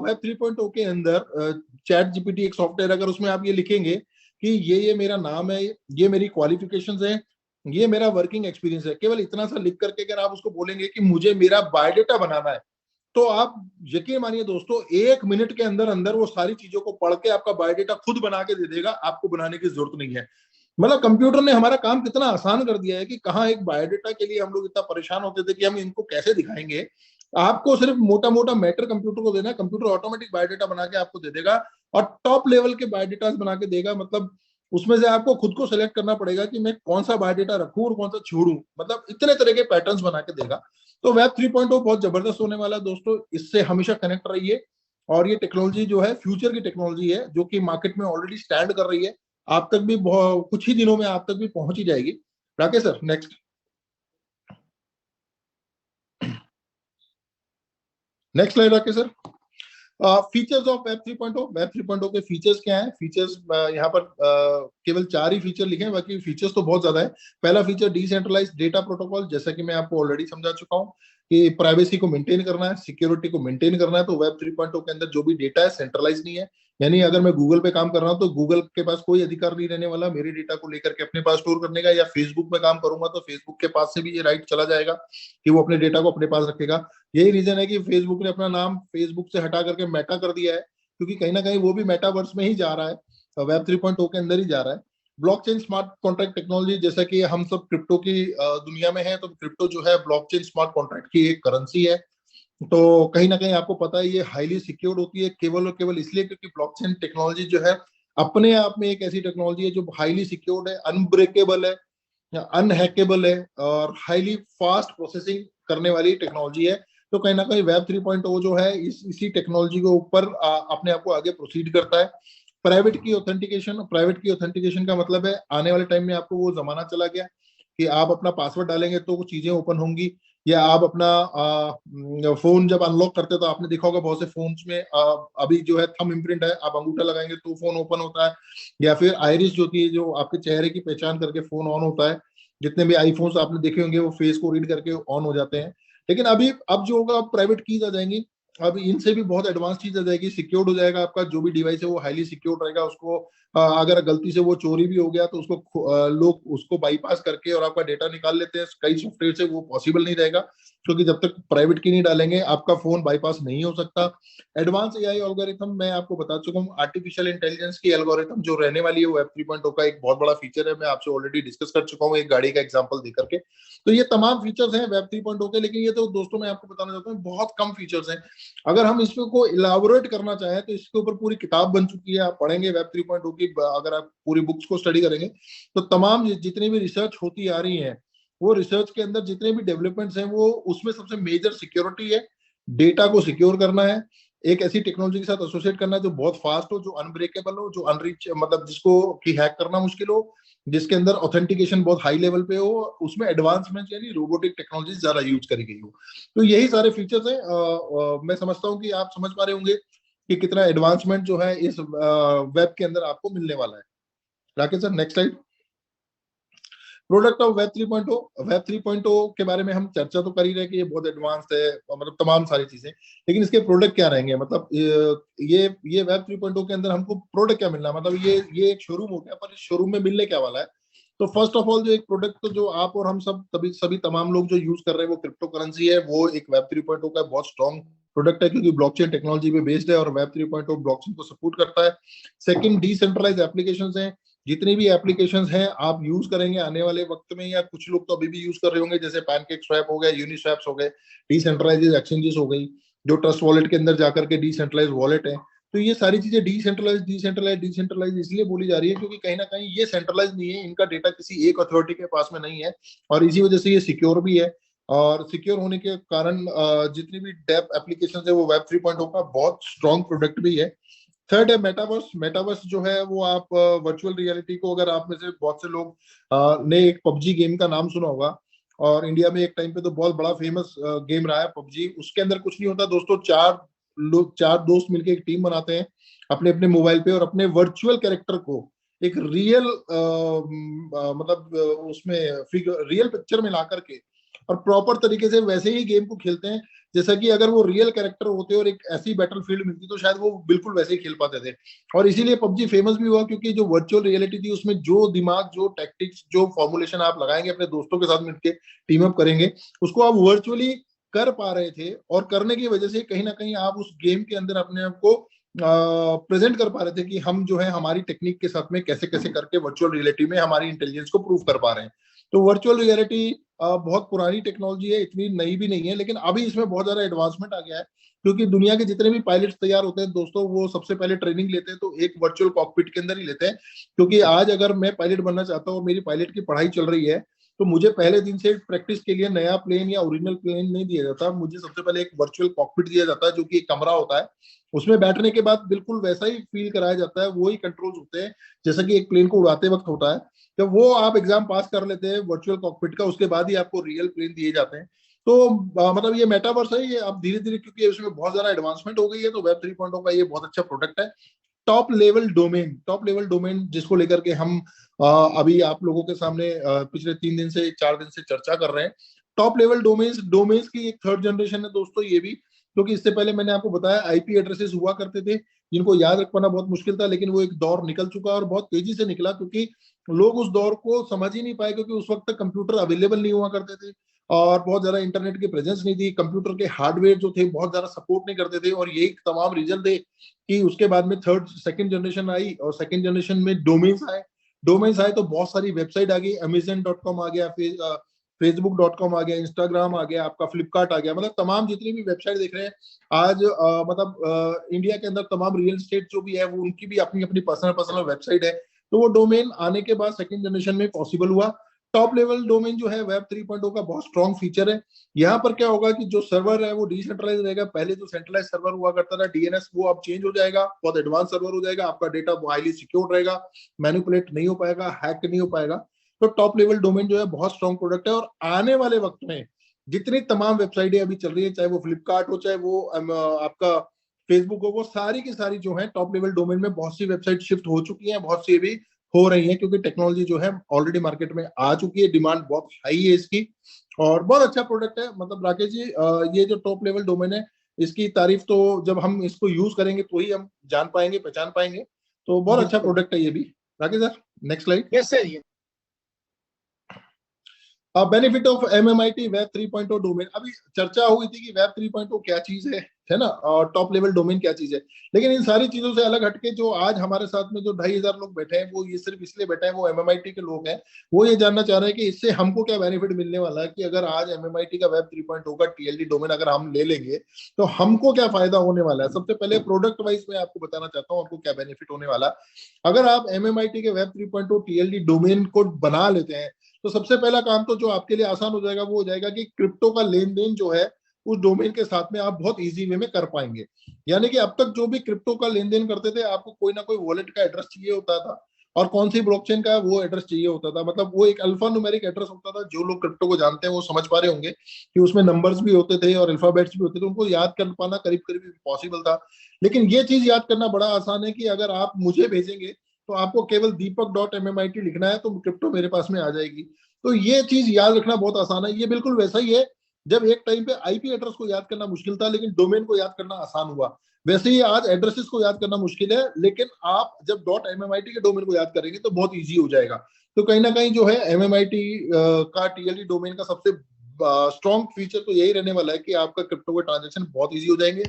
वेब 3.0 के अंदर चैट जीपीटी एक सॉफ्टवेयर, अगर उसमें आप ये लिखेंगे कि ये मेरा नाम है, ये मेरी क्वालिफिकेशंस है, ये मेरा वर्किंग एक्सपीरियंस है, केवल इतना सा लिख करके अगर आप उसको बोलेंगे कि मुझे मेरा बायोडेटा बनाना है, तो आप यकीन मानिए दोस्तों 1 मिनट के अंदर अंदर वो सारी चीजों को पढ़ के आपका बायोडेटा खुद बना के दे देगा, आपको बनाने की जरूरत नहीं है। मतलब कंप्यूटर ने हमारा काम कितना आसान कर दिया है कि कहाँ एक बायोडेटा के लिए हम लोग इतना परेशान होते थे कि हम इनको कैसे दिखाएंगे। आपको सिर्फ मोटा मोटा मैटर कंप्यूटर को देना है, कंप्यूटर ऑटोमेटिक बायोडेटा बना के आपको दे देगा और टॉप लेवल के बायोडेटा बना के देगा। मतलब उसमें से आपको खुद को सिलेक्ट करना पड़ेगा कि मैं कौन सा बायोडेटा रखूं और कौन सा छोड़ूं, मतलब इतने तरह के पैटर्न्स बना के देगा। तो वेब 3.0 बहुत जबरदस्त होने वाला है दोस्तों, इससे हमेशा कनेक्ट रहिए। और ये टेक्नोलॉजी जो है फ्यूचर की टेक्नोलॉजी है जो कि मार्केट में ऑलरेडी स्टैंड कर रही है, आप तक भी कुछ ही दिनों में आप तक भी पहुंच ही जाएगी। Rakesh sir next slide Rakesh sir. Features of web 3.0। Web 3.0 के फीचर्स क्या हैं? फीचर्स यहाँ पर केवल 4 ही फीचर लिखे हैं, बाकी फीचर्स तो बहुत ज्यादा है। पहला फीचर डिसेंट्रलाइज्ड डेटा प्रोटोकॉल, जैसा कि मैं आपको ऑलरेडी समझा चुका हूँ कि प्राइवेसी को मेंटेन करना है, सिक्योरिटी को मेंटेन करना है। तो वेब 3.0 के अंदर जो भी डेटा है सेंट्रलाइज नहीं है, यानी अगर मैं गूगल पे काम कर रहा हूँ तो गूगल के पास कोई अधिकार नहीं रहने वाला मेरे डेटा को लेकर के अपने पास स्टोर करने का, या फेसबुक में काम करूंगा तो फेसबुक के पास से भी ये राइट चला जाएगा कि वो अपने डेटा को अपने पास रखेगा। यही रीजन है कि फेसबुक ने अपना नाम फेसबुक से हटा करके मेटा कर दिया है, क्योंकि कहीं ना कहीं वो भी मेटावर्स में ही जा रहा है। वेब 3.0 के अंदर ही जा रहा है। ब्लॉकचेन स्मार्ट कॉन्ट्रैक्ट टेक्नोलॉजी, जैसा कि हम सब क्रिप्टो की दुनिया में है, तो क्रिप्टो जो है ब्लॉकचेन स्मार्ट कॉन्ट्रैक्ट की एक करेंसी है। तो कहीं ना कहीं आपको पता है ये हाईली सिक्योर्ड होती है, केवल और केवल इसलिए क्योंकि ब्लॉकचेन टेक्नोलॉजी जो है अपने आप में एक ऐसी टेक्नोलॉजी है जो हाईली सिक्योर्ड है, अनब्रेकेबल है, अनहैकेबल है और हाईली फास्ट प्रोसेसिंग करने वाली टेक्नोलॉजी है। तो कहीं ना कहीं वेब 3.0 जो है इसी टेक्नोलॉजी के ऊपर अपने आप को आगे प्रोसीड करता है। प्राइवेट की ऑथेंटिकेशन का मतलब है आने वाले टाइम में आपको वो जमाना चला गया कि आप अपना पासवर्ड डालेंगे तो वो चीजें ओपन होंगी, या आप अपना फोन जब अनलॉक करते तो आपने देखा होगा बहुत से फोन्स में अभी जो है थंब इम्प्रिंट है, आप अंगूठा लगाएंगे तो फोन ओपन होता है, या फिर आइरिस जो होती है जो आपके चेहरे की पहचान करके फोन ऑन होता है। जितने भी आईफोन्स आपने देखे होंगे वो फेस को रीड करके ऑन हो जाते हैं। लेकिन अब जो होगा प्राइवेट कीज आ जाएंगी, अब इनसे भी बहुत एडवांस चीज आ जाएगी, सिक्योर्ड हो जाएगा आपका जो भी डिवाइस है वो हाईली सिक्योर्ड रहेगा। उसको अगर गलती से वो चोरी भी हो गया तो उसको लोग उसको बाईपास करके और आपका डेटा निकाल लेते हैं। कई सॉफ्टवेयर से वो पॉसिबल नहीं रहेगा क्योंकि जब तक प्राइवेट की नहीं डालेंगे आपका फोन बाईपास नहीं हो सकता। एडवांस एआई एल्गोरिथम मैं आपको बता चुका हूँ, आर्टिफिशियल इंटेलिजेंस की एल्गोरिथम जो रहने वाली है वेब 3.0 का एक बहुत बड़ा फीचर है, मैं आपसे ऑलरेडी डिस्कस कर चुका हूँ एक गाड़ी का एग्जांपल देकर के। तो ये तमाम फीचर्स हैं वेब 3.0 के, लेकिन ये तो दोस्तों मैं आपको बताना चाहता हूँ बहुत कम फीचर्स हैं। अगर हम इसको इलाबोरेट करना चाहें तो इसके ऊपर पूरी किताब बन चुकी है, आप पढ़ेंगे वेब 3.0 की, अगर आप पूरी बुक्स को स्टडी करेंगे तो तमाम जितनी भी रिसर्च होती आ रही है वो रिसर्च के अंदर जितने भी डेवलपमेंट्स हैं वो उसमें सबसे मेजर सिक्योरिटी है, डेटा को सिक्योर करना है, एक ऐसी टेक्नोलॉजी के साथ एसोसिएट करना है जो बहुत फास्ट हो, जो अनब्रेकेबल हो, जो अनरीच मतलब जिसको कि हैक करना मुश्किल हो, जिसके अंदर ऑथेंटिकेशन बहुत हाई लेवल पे हो, उसमें एडवांसमेंट यानी रोबोटिक टेक्नोलॉजी ज्यादा यूज करी गई हो। तो यही सारे फीचर्स हैं। मैं समझता हूँ कि आप समझ पा रहे होंगे कि कितना एडवांसमेंट जो है इस वेब के अंदर आपको मिलने वाला है। Rakesh sir next slide. Product of web 3.0, web 3.0 के बारे में हम चर्चा तो कर ही रहे कि ये बहुत एडवांस्ड है मतलब तमाम सारी चीजें, लेकिन इसके प्रोडक्ट क्या रहेंगे, मतलब ये वेब 3.0 के अंदर हमको प्रोडक्ट क्या मिलना, मतलब ये एक शोरूम हो गया, पर इस शोरूम में मिलने क्या वाला है। तो फर्स्ट ऑफ ऑल जो एक प्रोडक्ट तो जो आप और हम सब सभी तमाम लोग जो यूज कर रहे हैं वो क्रिप्टो करेंसी है, वो एक वेब 3.0 का बहुत स्ट्रॉन्ग प्रोडक्ट है क्योंकि ब्लॉकचेन टेक्नोलॉजी पे बेस्ड है और वेब 3.0 ब्लॉकचेन को सपोर्ट करता है। सेकंड, डिसेंट्रलाइज एप्लीकेशंस हैं, जितनी भी एप्लीकेशंस हैं आप यूज करेंगे आने वाले वक्त में, या कुछ लोग तो अभी भी यूज कर रहे होंगे, जैसे पैनकेक स्वैप हो गया, यूनिस्वैप्स हो गए, डिसेंट्रलाइज एक्सचेंजेस हो गई, जो ट्रस्ट वॉलेट के अंदर जाकर के डिसेंट्रलाइज वॉलेट है। तो ये सारी चीजें डिसेंट्रलाइज इसलिए बोली जा रही है क्योंकि कहीं ना कहीं ये सेंट्रलाइज नहीं है, इनका डेटा किसी एक अथॉरिटी के पास में नहीं है और इसी वजह से ये सिक्योर भी है। और सिक्योर होने के कारण जितनी भी डेप एप्लीकेशन है वो वेब 3.0 का बहुत स्ट्रॉन्ग प्रोडक्ट भी है। थर्ड है मेटावर्स। मेटावर्स जो है वो आप वर्चुअल रियलिटी को, अगर आप में से बहुत से लोग ने एक पबजी गेम का नाम सुना होगा और इंडिया में एक टाइम पे तो बहुत बड़ा फेमस गेम रहा है पबजी। उसके अंदर कुछ नहीं होता दोस्तों, चार दोस्त मिलकर एक टीम बनाते हैं अपने अपने मोबाइल पे और अपने वर्चुअल कैरेक्टर को एक रियल मतलब उसमें रियल पिक्चर में ला करके और प्रॉपर तरीके से वैसे ही गेम को खेलते हैं जैसा कि अगर वो रियल कैरेक्टर होते और एक ऐसी बैटल फील्ड मिलती तो शायद वो बिल्कुल वैसे ही खेल पाते थे। और इसीलिए पबजी फेमस भी हुआ क्योंकि जो वर्चुअल रियलिटी थी उसमें जो दिमाग, जो टैक्टिक्स, जो फॉर्मुलेशन आप लगाएंगे अपने दोस्तों के साथ मिलकर टीम अप करेंगे उसको आप वर्चुअली कर पा रहे थे और करने की वजह से कहीं ना कहीं आप उस गेम के अंदर अपने आप को प्रेजेंट कर पा रहे थे कि हम जो है हमारी टेक्निक के साथ में कैसे कैसे करके वर्चुअल रियलिटी में हमारी इंटेलिजेंस को प्रूव कर पा रहे हैं। तो वर्चुअल रियलिटी बहुत पुरानी टेक्नोलॉजी है, इतनी नई भी नहीं है, लेकिन अभी इसमें बहुत ज्यादा एडवांसमेंट आ गया है क्योंकि दुनिया के जितने भी पायलट्स तैयार होते हैं दोस्तों वो सबसे पहले ट्रेनिंग लेते हैं तो एक वर्चुअल कॉकपिट के अंदर ही लेते हैं। क्योंकि आज अगर मैं पायलट बनना चाहता हूँ और मेरी पायलट की पढ़ाई चल रही है तो मुझे पहले दिन से प्रैक्टिस के लिए नया प्लेन या ओरिजिनल प्लेन नहीं दिया जाता, मुझे सबसे पहले एक वर्चुअल कॉकपिट दिया जाता है जो कि एक कमरा होता है। उसमें बैठने के बाद बिल्कुल वैसा ही फील कराया जाता है, वही कंट्रोल्स होते हैं जैसा कि एक प्लेन को उड़ाते वक्त होता है। जब वो आप एग्जाम पास कर लेते हैं वर्चुअल कॉकपिट का उसके बाद ही आपको रियल प्लेन दिए जाते हैं। तो मतलब ये मेटावर्स है, ये अब धीरे धीरे क्योंकि उसमें बहुत ज्यादा एडवांसमेंट हो गई है तो वेब 3.0 का ये बहुत अच्छा प्रोडक्ट है। टॉप लेवल डोमेन जिसको लेकर के हम अभी आप लोगों के सामने पिछले 3 दिन से 4 दिन से चर्चा कर रहे हैं। टॉप लेवल डोमेन्स की एक थर्ड जनरेशन है दोस्तों ये भी, क्योंकि इससे पहले मैंने आपको बताया आईपी एड्रेसेस हुआ करते थे जिनको याद रख पाना बहुत मुश्किल था, लेकिन वो एक दौर निकल चुका और बहुत तेजी से निकला क्योंकि लोग उस दौर को समझ ही नहीं पाए क्योंकि उस वक्त तक कंप्यूटर अवेलेबल नहीं हुआ करते थे और बहुत ज्यादा इंटरनेट की प्रेजेंस नहीं थी, कंप्यूटर के हार्डवेयर जो थे बहुत ज्यादा सपोर्ट नहीं करते थे, और यही तमाम रीजन थे कि उसके बाद में सेकंड जनरेशन आई, और सेकंड जनरेशन में डोमेन्स आए तो बहुत सारी वेबसाइट आ गई, Amazon.com आ गया, Facebook.com आ गया, इंस्टाग्राम आ गया, आपका फ्लिपकार्ट आ गया, मतलब तमाम जितनी भी वेबसाइट देख रहे हैं आज, इंडिया के अंदर तमाम रियल एस्टेट जो भी है वो उनकी भी अपनी अपनी पर्सनल वेबसाइट है। तो वो डोमेन आने के बाद सेकंड जनरेशन में पॉसिबल हुआ। टॉप लेवल डोमेन जो है वेब 3.0 का बहुत स्ट्रॉन्ग फीचर है। यहाँ पर क्या होगा कि जो सर्वर है वो डिसेंट्रलाइज रहेगा, पहले जो सेंट्रलाइज सर्वर हुआ करता था डीएनएस, वो अब चेंज हो जाएगा, बहुत एडवांस सर्वर हो जाएगा, आपका डेटा हाईली सिक्योर रहेगा, मैनिपुलेट नहीं हो पाएगा, हैक नहीं हो पाएगा। तो टॉप लेवल डोमेन जो है बहुत स्ट्रॉन्ग प्रोडक्ट है, और आने वाले वक्त में जितनी तमाम वेबसाइटें अभी चल रही है, चाहे वो फ्लिपकार्ट हो, चाहे वो आपका फेसबुक हो, वो सारी की सारी जो है टॉप लेवल डोमेन में बहुत सी वेबसाइट शिफ्ट हो चुकी हैं, बहुत सी भी हो रही है, क्योंकि टेक्नोलॉजी जो है ऑलरेडी मार्केट में आ चुकी है, डिमांड बहुत हाई है इसकी, और बहुत अच्छा प्रोडक्ट है। मतलब राकेश जी, ये जो टॉप लेवल डोमेन है इसकी तारीफ तो जब हम इसको यूज करेंगे तो ही हम जान पाएंगे, पहचान पाएंगे। तो बहुत अच्छा प्रोडक्ट है ये भी। Rakesh sir, next slide. Yes sir. Benefit of MMIT web 3.0 domain. अभी चर्चा हुई थी कि वेब 3.0 क्या चीज है ना, और टॉप लेवल डोमेन क्या चीज है, लेकिन इन सारी चीजों से अलग हटके जो आज हमारे साथ में जो 2500 लोग बैठे हैं, वो ये सिर्फ इसलिए बैठे हैं, वो MMIT के लोग हैं। वो ये जानना चाह रहे हैं कि इससे हमको क्या बेनिफिट मिलने वाला है, कि अगर आज MMIT का वेब 3.0 का TLD डोमेन अगर हम ले लेंगे तो हमको क्या फायदा होने वाला है। सबसे पहले प्रोडक्ट वाइज मैं आपको बताना चाहता हूँ आपको क्या बेनिफिट होने वाला। अगर आप MMIT के वेब 3.0 TLD डोमेन को बना लेते हैं तो सबसे पहला काम तो जो आपके लिए आसान हो जाएगा वो हो जाएगा कि क्रिप्टो का लेन देन जो है उस डोमेन के साथ में आप बहुत इजी वे में कर पाएंगे। यानी कि अब तक जो भी क्रिप्टो का लेन देन करते थे, आपको कोई ना कोई वॉलेट का एड्रेस चाहिए होता था, और कौन सी ब्लॉकचेन का वो एड्रेस चाहिए होता था, मतलब वो एक अल्फा न्यूमेरिक एड्रेस होता था। जो लोग क्रिप्टो को जानते हैं वो समझ पा रहे होंगे कि उसमें नंबर्स भी होते थे और अल्फाबेट्स भी होते थे, उनको याद कर पाना करीब करीब इम्पॉसिबल था। लेकिन ये चीज याद करना बड़ा आसान है कि अगर आप मुझे भेजेंगे तो आपको केवल deepak.mmit लिखना है तो क्रिप्टो मेरे पास में आ जाएगी। तो ये चीज याद रखना बहुत आसान है। ये बिल्कुल वैसा ही है जब एक टाइम पे आईपी एड्रेस को याद करना मुश्किल था लेकिन डोमेन को याद करना आसान हुआ, वैसे ही आज एड्रेसेस को याद करना मुश्किल है, लेकिन आप जब .mmit के डोमेन को याद करेंगे तो बहुत इजी हो जाएगा। तो कहीं ना कहीं जो है MMIT का TLD डोमेन का सबसे स्ट्रॉन्ग फीचर तो यही रहने वाला है कि आपका क्रिप्टो के ट्रांजेक्शन बहुत इजी हो जाएंगे।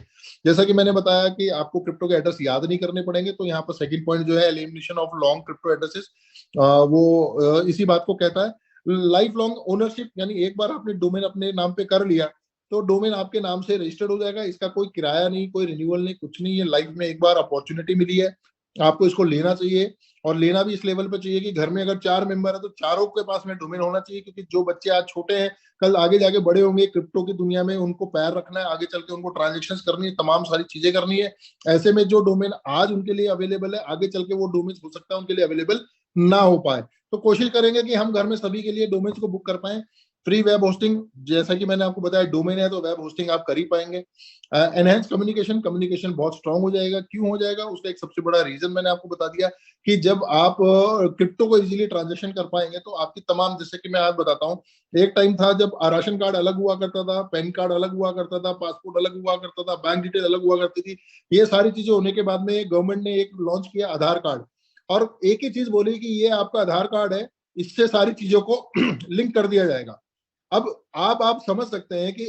जैसा कि मैंने बताया कि आपको क्रिप्टो के एड्रेस याद नहीं करने पड़ेंगे, तो यहाँ पर सेकंड पॉइंट जो है elimination of long crypto addresses, वो इसी बात को कहता है। लाइफ लॉन्ग ओनरशिप, यानी एक बार आपने डोमेन अपने नाम पे कर लिया तो डोमेन आपके नाम से रजिस्टर्ड हो जाएगा, इसका कोई किराया नहीं, कोई रिन्यूअल नहीं, कुछ नहीं है। लाइफ में एक बार अपॉर्चुनिटी मिली है, आपको इसको लेना चाहिए, और लेना भी इस लेवल पे चाहिए कि घर में अगर 4 मेंबर है तो चारों के पास में डोमेन होना चाहिए, क्योंकि जो बच्चे आज छोटे हैं कल आगे जाके बड़े होंगे, क्रिप्टो की दुनिया में उनको पैर रखना है, आगे चल के उनको ट्रांजेक्शंस करनी है, तमाम सारी चीजें करनी है। ऐसे में जो डोमेन आज उनके लिए अवेलेबल है, आगे चल के वो डोमेन हो सकता है उनके लिए अवेलेबल ना हो पाए। तो कोशिश करेंगे कि हम घर में सभी के लिए डोमेन्स को बुक कर पाए। फ्री वेब होस्टिंग, जैसा कि मैंने आपको बताया डोमेन है तो वेब होस्टिंग आप कर ही पाएंगे। एनहेंस कम्युनिकेशन बहुत स्ट्रांग हो जाएगा। क्यों हो जाएगा, उसका एक सबसे बड़ा रीजन मैंने आपको बता दिया कि जब आप क्रिप्टो को इजीली ट्रांजेक्शन कर पाएंगे तो आपकी तमाम, जैसे कि मैं आज बताता हूँ, एक टाइम था जब राशन कार्ड अलग हुआ करता था, पैन कार्ड अलग हुआ करता था, पासपोर्ट अलग हुआ करता था, बैंक डिटेल अलग हुआ करती थी। ये सारी चीजें होने के बाद में गवर्नमेंट ने एक लॉन्च किया आधार कार्ड, और एक ही चीज बोली कि ये आपका आधार कार्ड है, इससे सारी चीजों को लिंक कर दिया जाएगा। अब आप समझ सकते हैं कि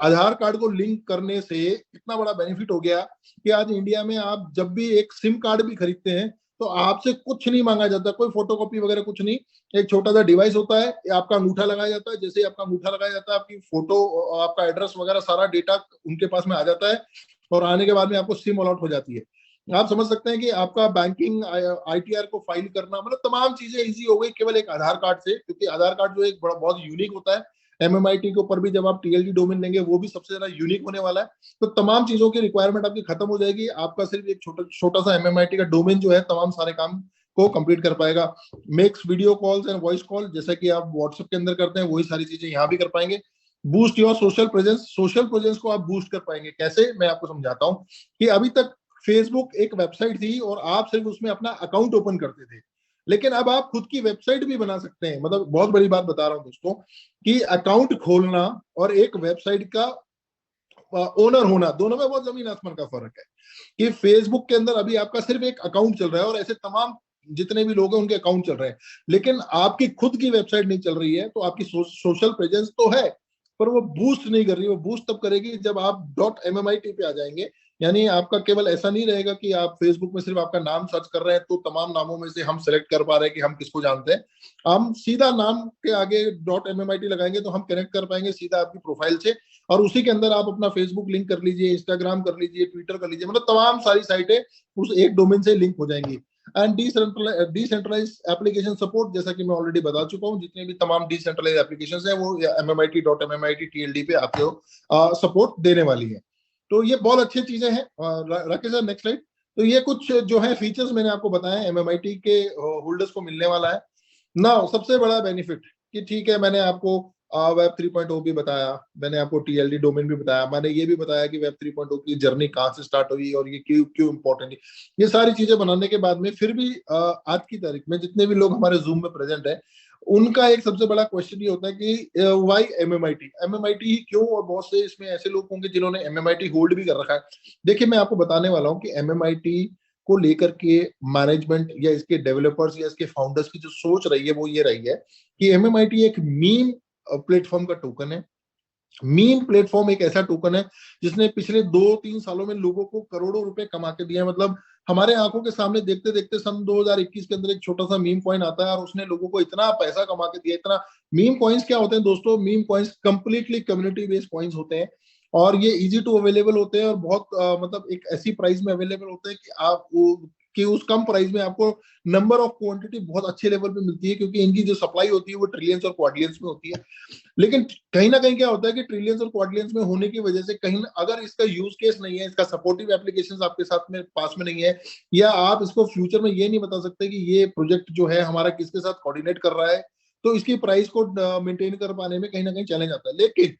आधार कार्ड को लिंक करने से कितना बड़ा बेनिफिट हो गया कि आज इंडिया में आप जब भी एक सिम कार्ड भी खरीदते हैं तो आपसे कुछ नहीं मांगा जाता, कोई फोटोकॉपी वगैरह कुछ नहीं। एक छोटा सा डिवाइस होता है, आपका अंगूठा लगाया जाता है, जैसे आपका अंगूठा लगाया जाता है आपकी फोटो, आपका एड्रेस वगैरह सारा डेटा उनके पास में आ जाता है, और आने के बाद में आपको सिम अलॉट हो जाती है। आप समझ सकते हैं कि आपका बैंकिंग ITR को फाइल करना, मतलब तमाम चीजें इजी हो गई केवल एक आधार कार्ड से, क्योंकि आधार कार्ड जो एक बड़ा बहुत यूनिक होता है। MMIT के ऊपर भी जब आप TLD डोमेन लेंगे वो भी सबसे ज्यादा यूनिक होने वाला है। तो तमाम चीजों की रिक्वायरमेंट आपकी खत्म हो जाएगी, आपका सिर्फ एक छोटा सा MMIT का डोमेन जो है तमाम सारे काम को कंप्लीट कर पाएगा। Makes video calls and voice call, जैसा कि आप व्हाट्सएप के अंदर करते हैं वही सारी चीजें यहाँ भी कर पाएंगे। बूस्ट योर सोशल प्रेजेंस को आप बूस्ट कर पाएंगे। कैसे, मैं आपको समझाता हूँ कि अभी तक फेसबुक एक वेबसाइट थी और आप सिर्फ उसमें अपना अकाउंट ओपन करते थे, लेकिन अब आप खुद की वेबसाइट भी बना सकते हैं। मतलब बहुत बड़ी बात बता रहा हूं दोस्तों कि अकाउंट खोलना और एक वेबसाइट का ओनर होना, दोनों में बहुत जमीन आसमान का फर्क है। कि फेसबुक के अंदर अभी आपका सिर्फ एक अकाउंट चल रहा है और ऐसे तमाम जितने भी लोग हैं उनके अकाउंट चल रहे हैं, लेकिन आपकी खुद की वेबसाइट नहीं चल रही है, तो आपकी सोशल प्रेजेंस तो है पर वो बूस्ट नहीं कर रही। वो बूस्ट तब करेगी जब आप .mmit पे आ जाएंगे। यानी आपका केवल ऐसा नहीं रहेगा कि आप फेसबुक में सिर्फ आपका नाम सर्च कर रहे हैं तो तमाम नामों में से हम सेलेक्ट कर पा रहे हैं कि हम किसको जानते हैं। हम सीधा नाम के आगे .mmit लगाएंगे तो हम कनेक्ट कर पाएंगे सीधा आपकी प्रोफाइल से, और उसी के अंदर आप अपना फेसबुक लिंक कर लीजिए, इंस्टाग्राम कर लीजिए, ट्विटर कर लीजिए, मतलब तमाम सारी साइटें उस एक डोमेन से लिंक हो जाएंगी। एंड डिसेंट्रलाइज एप्लीकेशन सपोर्ट, जैसा कि मैं ऑलरेडी बता चुका हूँ, जितने भी तमाम डिसेंट्रलाइज एप्लीकेशन है वो mmit.mmit TLD पे आपको सपोर्ट देने वाली है। तो ये बहुत अच्छी चीजें हैं। Rakesh sir next slide. तो ये कुछ जो है फीचर्स मैंने आपको बताया MMIT के होल्डर्स को मिलने वाला है ना। सबसे बड़ा बेनिफिट कि ठीक है, मैंने आपको वेब 3.0 भी बताया, मैंने आपको TLD डोमेन भी बताया, मैंने ये भी बताया कि वेब 3.0 की जर्नी कहाँ से स्टार्ट हुई और ये क्यों क्यों इम्पोर्टेंट है। ये सारी चीजें बनाने के बाद में फिर भी आज की तारीख में जितने भी लोग हमारे जूम में प्रेजेंट है, उनका एक सबसे बड़ा क्वेश्चन ये होता है कि वाई MMIT ही क्यों। और बहुत से इसमें ऐसे लोग होंगे जिन्होंने MMIT होल्ड भी कर रखा है। देखिए, मैं आपको बताने वाला हूँ कि MMIT को लेकर के मैनेजमेंट या इसके डेवलपर्स या इसके फाउंडर्स की जो सोच रही है वो ये रही है कि MMIT एक मीम प्लेटफॉर्म का टोकन है। मीम प्लेटफॉर्म एक ऐसा टोकन है जिसने पिछले 2-3 सालों में लोगों को करोड़ों रुपए कमा के दिए हैं। मतलब हमारे आंखों के सामने देखते देखते सन 2021 के अंदर एक छोटा सा मीम कॉइन आता है और उसने लोगों को इतना पैसा कमा के दिया, इतना। मीम कॉइन्स क्या होते हैं दोस्तों? Meme coins completely community based coins होते हैं और ये इजी टू अवेलेबल होते हैं और बहुत मतलब एक ऐसी प्राइस में अवेलेबल होते हैं कि आप कि उस कम प्राइस में आपको नंबर ऑफ क्वांटिटी बहुत अच्छे लेवल पे मिलती है, क्योंकि इनकी जो सप्लाई होती है वो ट्रिलियंस और क्वाड्रिलियंस में होती है। लेकिन कहीं ना कहीं क्या होता है कि ट्रिलियंस और क्वाड्रिलियंस में होने की वजह से कहीं अगर इसका यूज केस नहीं है, इसका सपोर्टिव एप्लीकेशंस आपके साथ में पास में नहीं है, या आप इसको फ्यूचर में ये नहीं बता सकते कि ये प्रोजेक्ट जो है हमारा किसके साथ कोऑर्डिनेट कर रहा है, तो इसकी प्राइस को मेंटेन कर पाने में कहीं ना कहीं चैलेंज आता है। लेकिन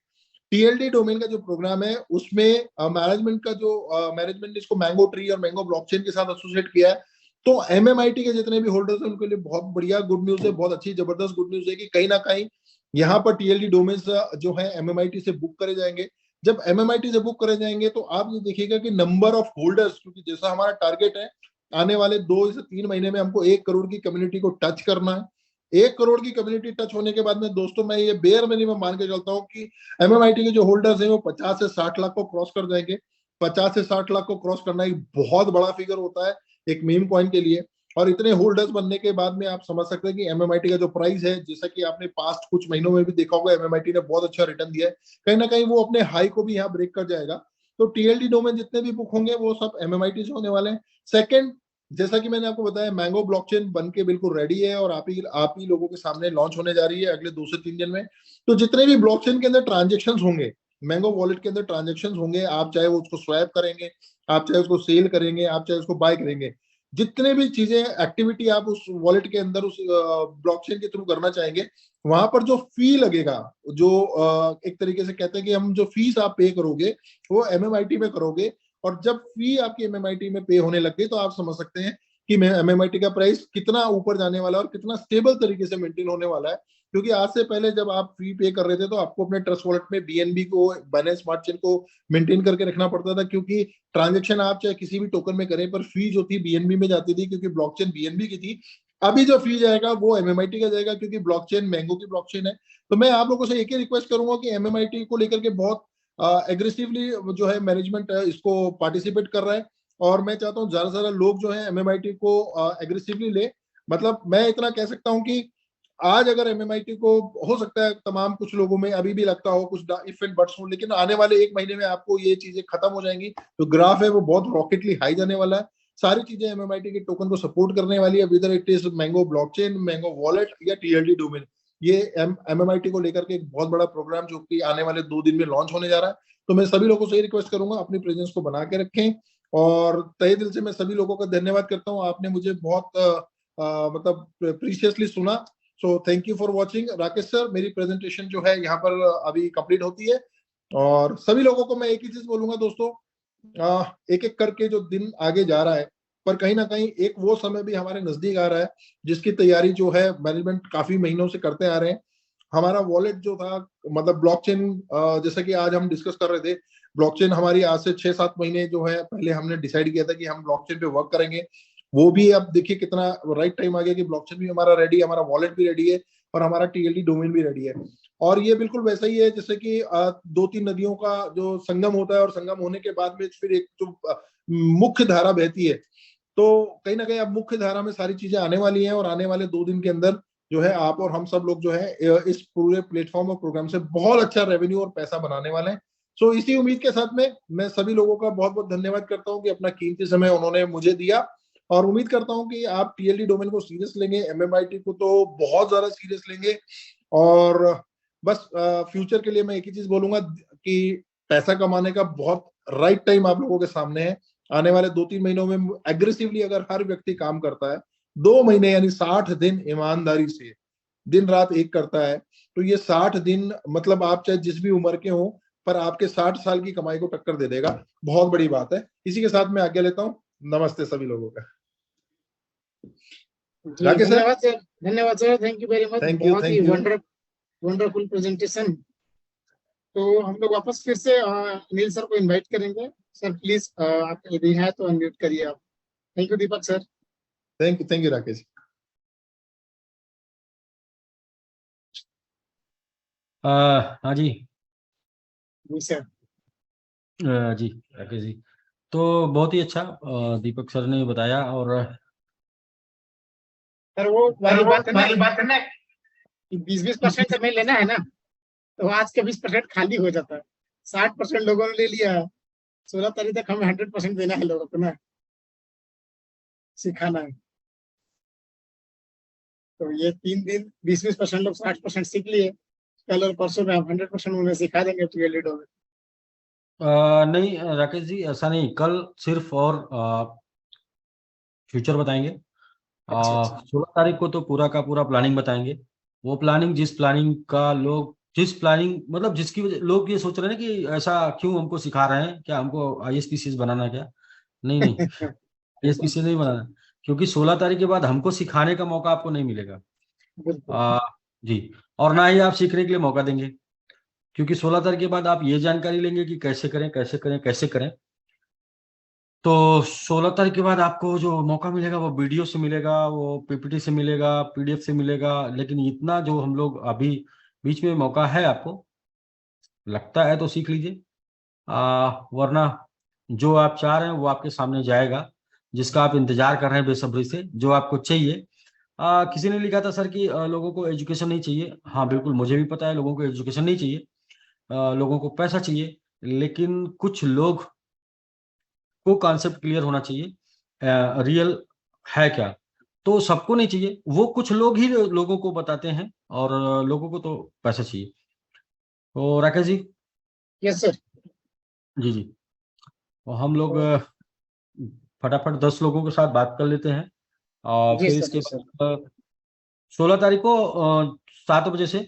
TLD डोमेन का जो प्रोग्राम है उसमें मैनेजमेंट का जो मैनेजमेंट ने इसको मैंगो ट्री और मैंगो ब्लॉकचेन के साथ एसोसिएट किया है। तो MMIT के जितने भी होल्डर्स हैं उनके लिए बहुत बढ़िया गुड न्यूज है, बहुत अच्छी जबरदस्त गुड न्यूज है कि कहीं ना कहीं यहाँ पर TLD डोमेन जो है MMIT से बुक करे जाएंगे। जब MMIT से बुक करे जाएंगे तो आप ये देखिएगा कि नंबर ऑफ होल्डर्स, क्योंकि जैसा हमारा टारगेट है आने वाले 2 से 3 महीने में हमको 1 करोड़ की कम्युनिटी को टच करना है। 1 करोड़ की कम्युनिटी टच होने के बाद में दोस्तों मैं ये बेयर मिनिमम मान के चलता हूँ कि MMIT के जो होल्डर्स हैं वो 50 से 60 लाख को क्रॉस कर जाएंगे। 50 से 60 लाख को क्रॉस करना एक बहुत बड़ा फिगर होता है एक मीम कॉइन के लिए। और इतने होल्डर्स बनने के बाद में आप समझ सकते हैं कि MMIT का जो प्राइस है, जैसा कि आपने पास्ट कुछ महीनों में भी देखा होगा, MMIT ने बहुत अच्छा रिटर्न दिया है, कहीं ना कहीं वो अपने हाई को भी यहाँ ब्रेक कर जाएगा। तो TLD डोमेन जितने भी बुक होंगे वो सब MMIT से होने वाले हैं। सेकंड, जैसा कि मैंने आपको बताया, मैंगो ब्लॉकचेन बन के बिल्कुल रेडी है और आप ही लोगों के सामने लॉन्च होने जा रही है अगले 2 से 3 दिन में। तो जितने भी ब्लॉकचेन के अंदर ट्रांजेक्शन होंगे, मैंगो वॉलेट के अंदर ट्रांजेक्शन होंगे, आप चाहे वो उसको स्वैप करेंगे, आप चाहे उसको सेल करेंगे, आप चाहे उसको बाय करेंगे, जितने भी चीजें एक्टिविटी आप उस वॉलेट के अंदर उस ब्लॉकचेन के थ्रू करना चाहेंगे, वहां पर जो फी लगेगा, जो एक तरीके से कहते हैं कि हम जो फीस आप पे करोगे वो MMIT में करोगे। और जब फी आपकी MMIT में पे होने लग गई तो आप समझ सकते हैं कि MMIT का प्राइस कितना ऊपर जाने वाला है और कितना स्टेबल तरीके से मेंटेन होने वाला है। क्योंकि आज से पहले जब आप फी पे कर रहे थे तो आपको अपने ट्रस्ट वॉलेट में BNB को, बाइनेंस स्मार्ट चेन को मेंटेन करके रखना पड़ता था, क्योंकि ट्रांजेक्शन आप चाहे किसी भी टोकन में करें पर फी जो थी BNB में जाती थी, क्योंकि ब्लॉकचेन BNB की थी। अभी जो फी जाएगा वो MMIT का जाएगा, क्योंकि ब्लॉकचेन मैंगो की ब्लॉकचेन है। तो मैं आप लोगों से एक ही रिक्वेस्ट करूंगा कि MMIT को लेकर के बहुत एग्रेसिवली जो है मैनेजमेंट इसको पार्टिसिपेट कर रहा है, और मैं चाहता हूँ ज्यादा से ज्यादा लोग जो है MMIT को एग्रेसिवली ले। मतलब मैं इतना कह सकता हूँ कि आज अगर MMIT को, हो सकता है तमाम कुछ लोगों में अभी भी लगता हो कुछ इफ एंड बट्स हो, लेकिन आने वाले 1 महीने में आपको ये चीजें खत्म हो जाएंगी। तो ग्राफ है वो बहुत रॉकेटली हाई जाने वाला है। सारी चीजें MMIT के टोकन को सपोर्ट करने वाली है, whether it is mango blockchain, mango wallet या TLD डोमेन। ये MMIT को लेकर के एक बहुत बड़ा प्रोग्राम जो कि आने वाले 2 दिन में लॉन्च होने जा रहा है। तो मैं सभी लोगों से ये रिक्वेस्ट करूंगा अपनी प्रेजेंस को बना के रखें, और तहे दिल से मैं सभी लोगों का धन्यवाद करता हूँ। आपने मुझे बहुत मतलब प्रीशियसली सुना। So thank you for watching. Rakesh sir, मेरी प्रेजेंटेशन जो है यहाँ पर अभी कंप्लीट होती है, और सभी लोगों को मैं एक ही चीज बोलूंगा दोस्तों, एक एक करके जो दिन आगे जा रहा है, पर कहीं ना कहीं एक वो समय भी हमारे नजदीक आ रहा है जिसकी तैयारी जो है मैनेजमेंट काफी महीनों से करते आ रहे हैं। हमारा वॉलेट जो था, मतलब ब्लॉकचेन, जैसा कि आज हम डिस्कस कर रहे थे, ब्लॉकचेन हमारी आज से 6-7 महीने जो है पहले हमने डिसाइड किया था कि हम ब्लॉकचेन पे वर्क करेंगे। वो भी अब देखिए कितना राइट टाइम आ गया कि ब्लॉकचेन भी हमारा रेडी है, हमारा वॉलेट भी रेडी है और हमारा TLD डोमेन भी रेडी है। और ये बिल्कुल वैसा ही है जैसे कि 2-3 नदियों का जो संगम होता है और संगम होने के बाद में फिर एक जो मुख्य धारा बहती है, तो कहीं ना कहीं अब मुख्य धारा में सारी चीजें आने वाली हैं और आने वाले 2 दिन के अंदर जो है आप और हम सब लोग जो है इस पूरे प्लेटफॉर्म और प्रोग्राम से बहुत अच्छा रेवेन्यू और पैसा बनाने वाले हैं। सो इसी उम्मीद के साथ में मैं सभी लोगों का बहुत बहुत धन्यवाद करता हूं कि अपना कीमती समय उन्होंने मुझे दिया, और उम्मीद करता हूं कि आप टीएलडी डोमेन को सीरियस लेंगे, एमएमआईटी को तो बहुत ज्यादा सीरियस लेंगे। और बस फ्यूचर के लिए मैं एक ही चीज बोलूंगा कि पैसा कमाने का बहुत राइट टाइम आप लोगों के सामने है। आने वाले 2-3 महीनों में एग्रेसिवली अगर हर व्यक्ति काम करता है, 2 महीने यानी 60 दिन ईमानदारी से दिन रात एक करता है, तो ये 60 दिन मतलब आप चाहे जिस भी उम्र के हो, पर आपके 60 साल की कमाई को टक्कर दे देगा। बहुत बड़ी बात है। इसी के साथ मैं आज्ञा लेता हूँ। नमस्ते सभी लोगों का। राकेश सर, धन्यवाद sir, thank you very much, बहुत ही थैंक यू। Wonderful presentation. तो हम लोग वापस फिर से अनिल सर को इनवाइट करेंगे। सर प्लीज आप यदि है तो अनम्यूट करिए आप। Thank you Deepak sir. Thank you Rakesh. हाँ जी जी सर। जी राकेश जी, तो बहुत ही अच्छा दीपक सर ने बताया। और सर वो वाली बात है ना कि 20% हमें लेना है ना, तो आज के 20% खाली हो जाता है। 60% लोगों ने ले लिया है, 16 तारीख तक हमें 100% देना है लोगों को ना, सिखाना है। तो ये 3 दिन 20% लोग 60% सीख लिए, कल और परसों में हम 100% उन्हें सिखा देंगे टीएलडी डोमेन। नहीं राकेश जी, ऐसा नहीं, कल सिर्फ और फ्यूचर बताएंगे। अच्छा। 16 तारीख को तो पूरा का पूरा प्लानिंग बताएंगे। वो प्लानिंग जिस प्लानिंग का लोग जिस प्लानिंग मतलब जिसकी वजह लोग ये सोच रहे हैं कि ऐसा क्यों हमको सिखा रहे हैं, क्या हमको आईएसपीसीएस बनाना है क्या? नहीं नहीं, आईएसपीसीएस नहीं बनाना, क्योंकि 16 तारीख के बाद हमको सिखाने का मौका आपको नहीं मिलेगा। बिल्कुल। जी, और ना ही आप सीखने के लिए मौका देंगे, क्योंकि 16 तारीख के बाद आप ये जानकारी लेंगे कि कैसे करें कैसे करें कैसे करें। तो 16 तारीख के बाद आपको जो मौका मिलेगा वो वीडियो से मिलेगा, वो पीपीटी से मिलेगा, पीडीएफ से मिलेगा। लेकिन इतना जो हम लोग अभी बीच में मौका है आपको, लगता है तो सीख लीजिए, वरना जो आप चाह रहे हैं वो आपके सामने जाएगा, जिसका आप इंतजार कर रहे हैं बेसब्री से, जो आपको चाहिए। किसी ने लिखा था सर कि लोगों को एजुकेशन नहीं चाहिए। हाँ बिल्कुल, मुझे भी पता है लोगों को एजुकेशन नहीं चाहिए, लोगों को पैसा चाहिए। लेकिन कुछ लोग को कॉन्सेप्ट क्लियर होना चाहिए, रियल है क्या। तो सबको नहीं चाहिए, वो कुछ लोग ही लोगों को बताते हैं, और लोगों को तो पैसा चाहिए। तो राकेश जी। Yes sir. जी जी, तो हम लोग फटाफट 10 लोगों के साथ बात कर लेते हैं, और जी फिर सर। इसके जी सर। बाद 16 तारीख को 7 बजे से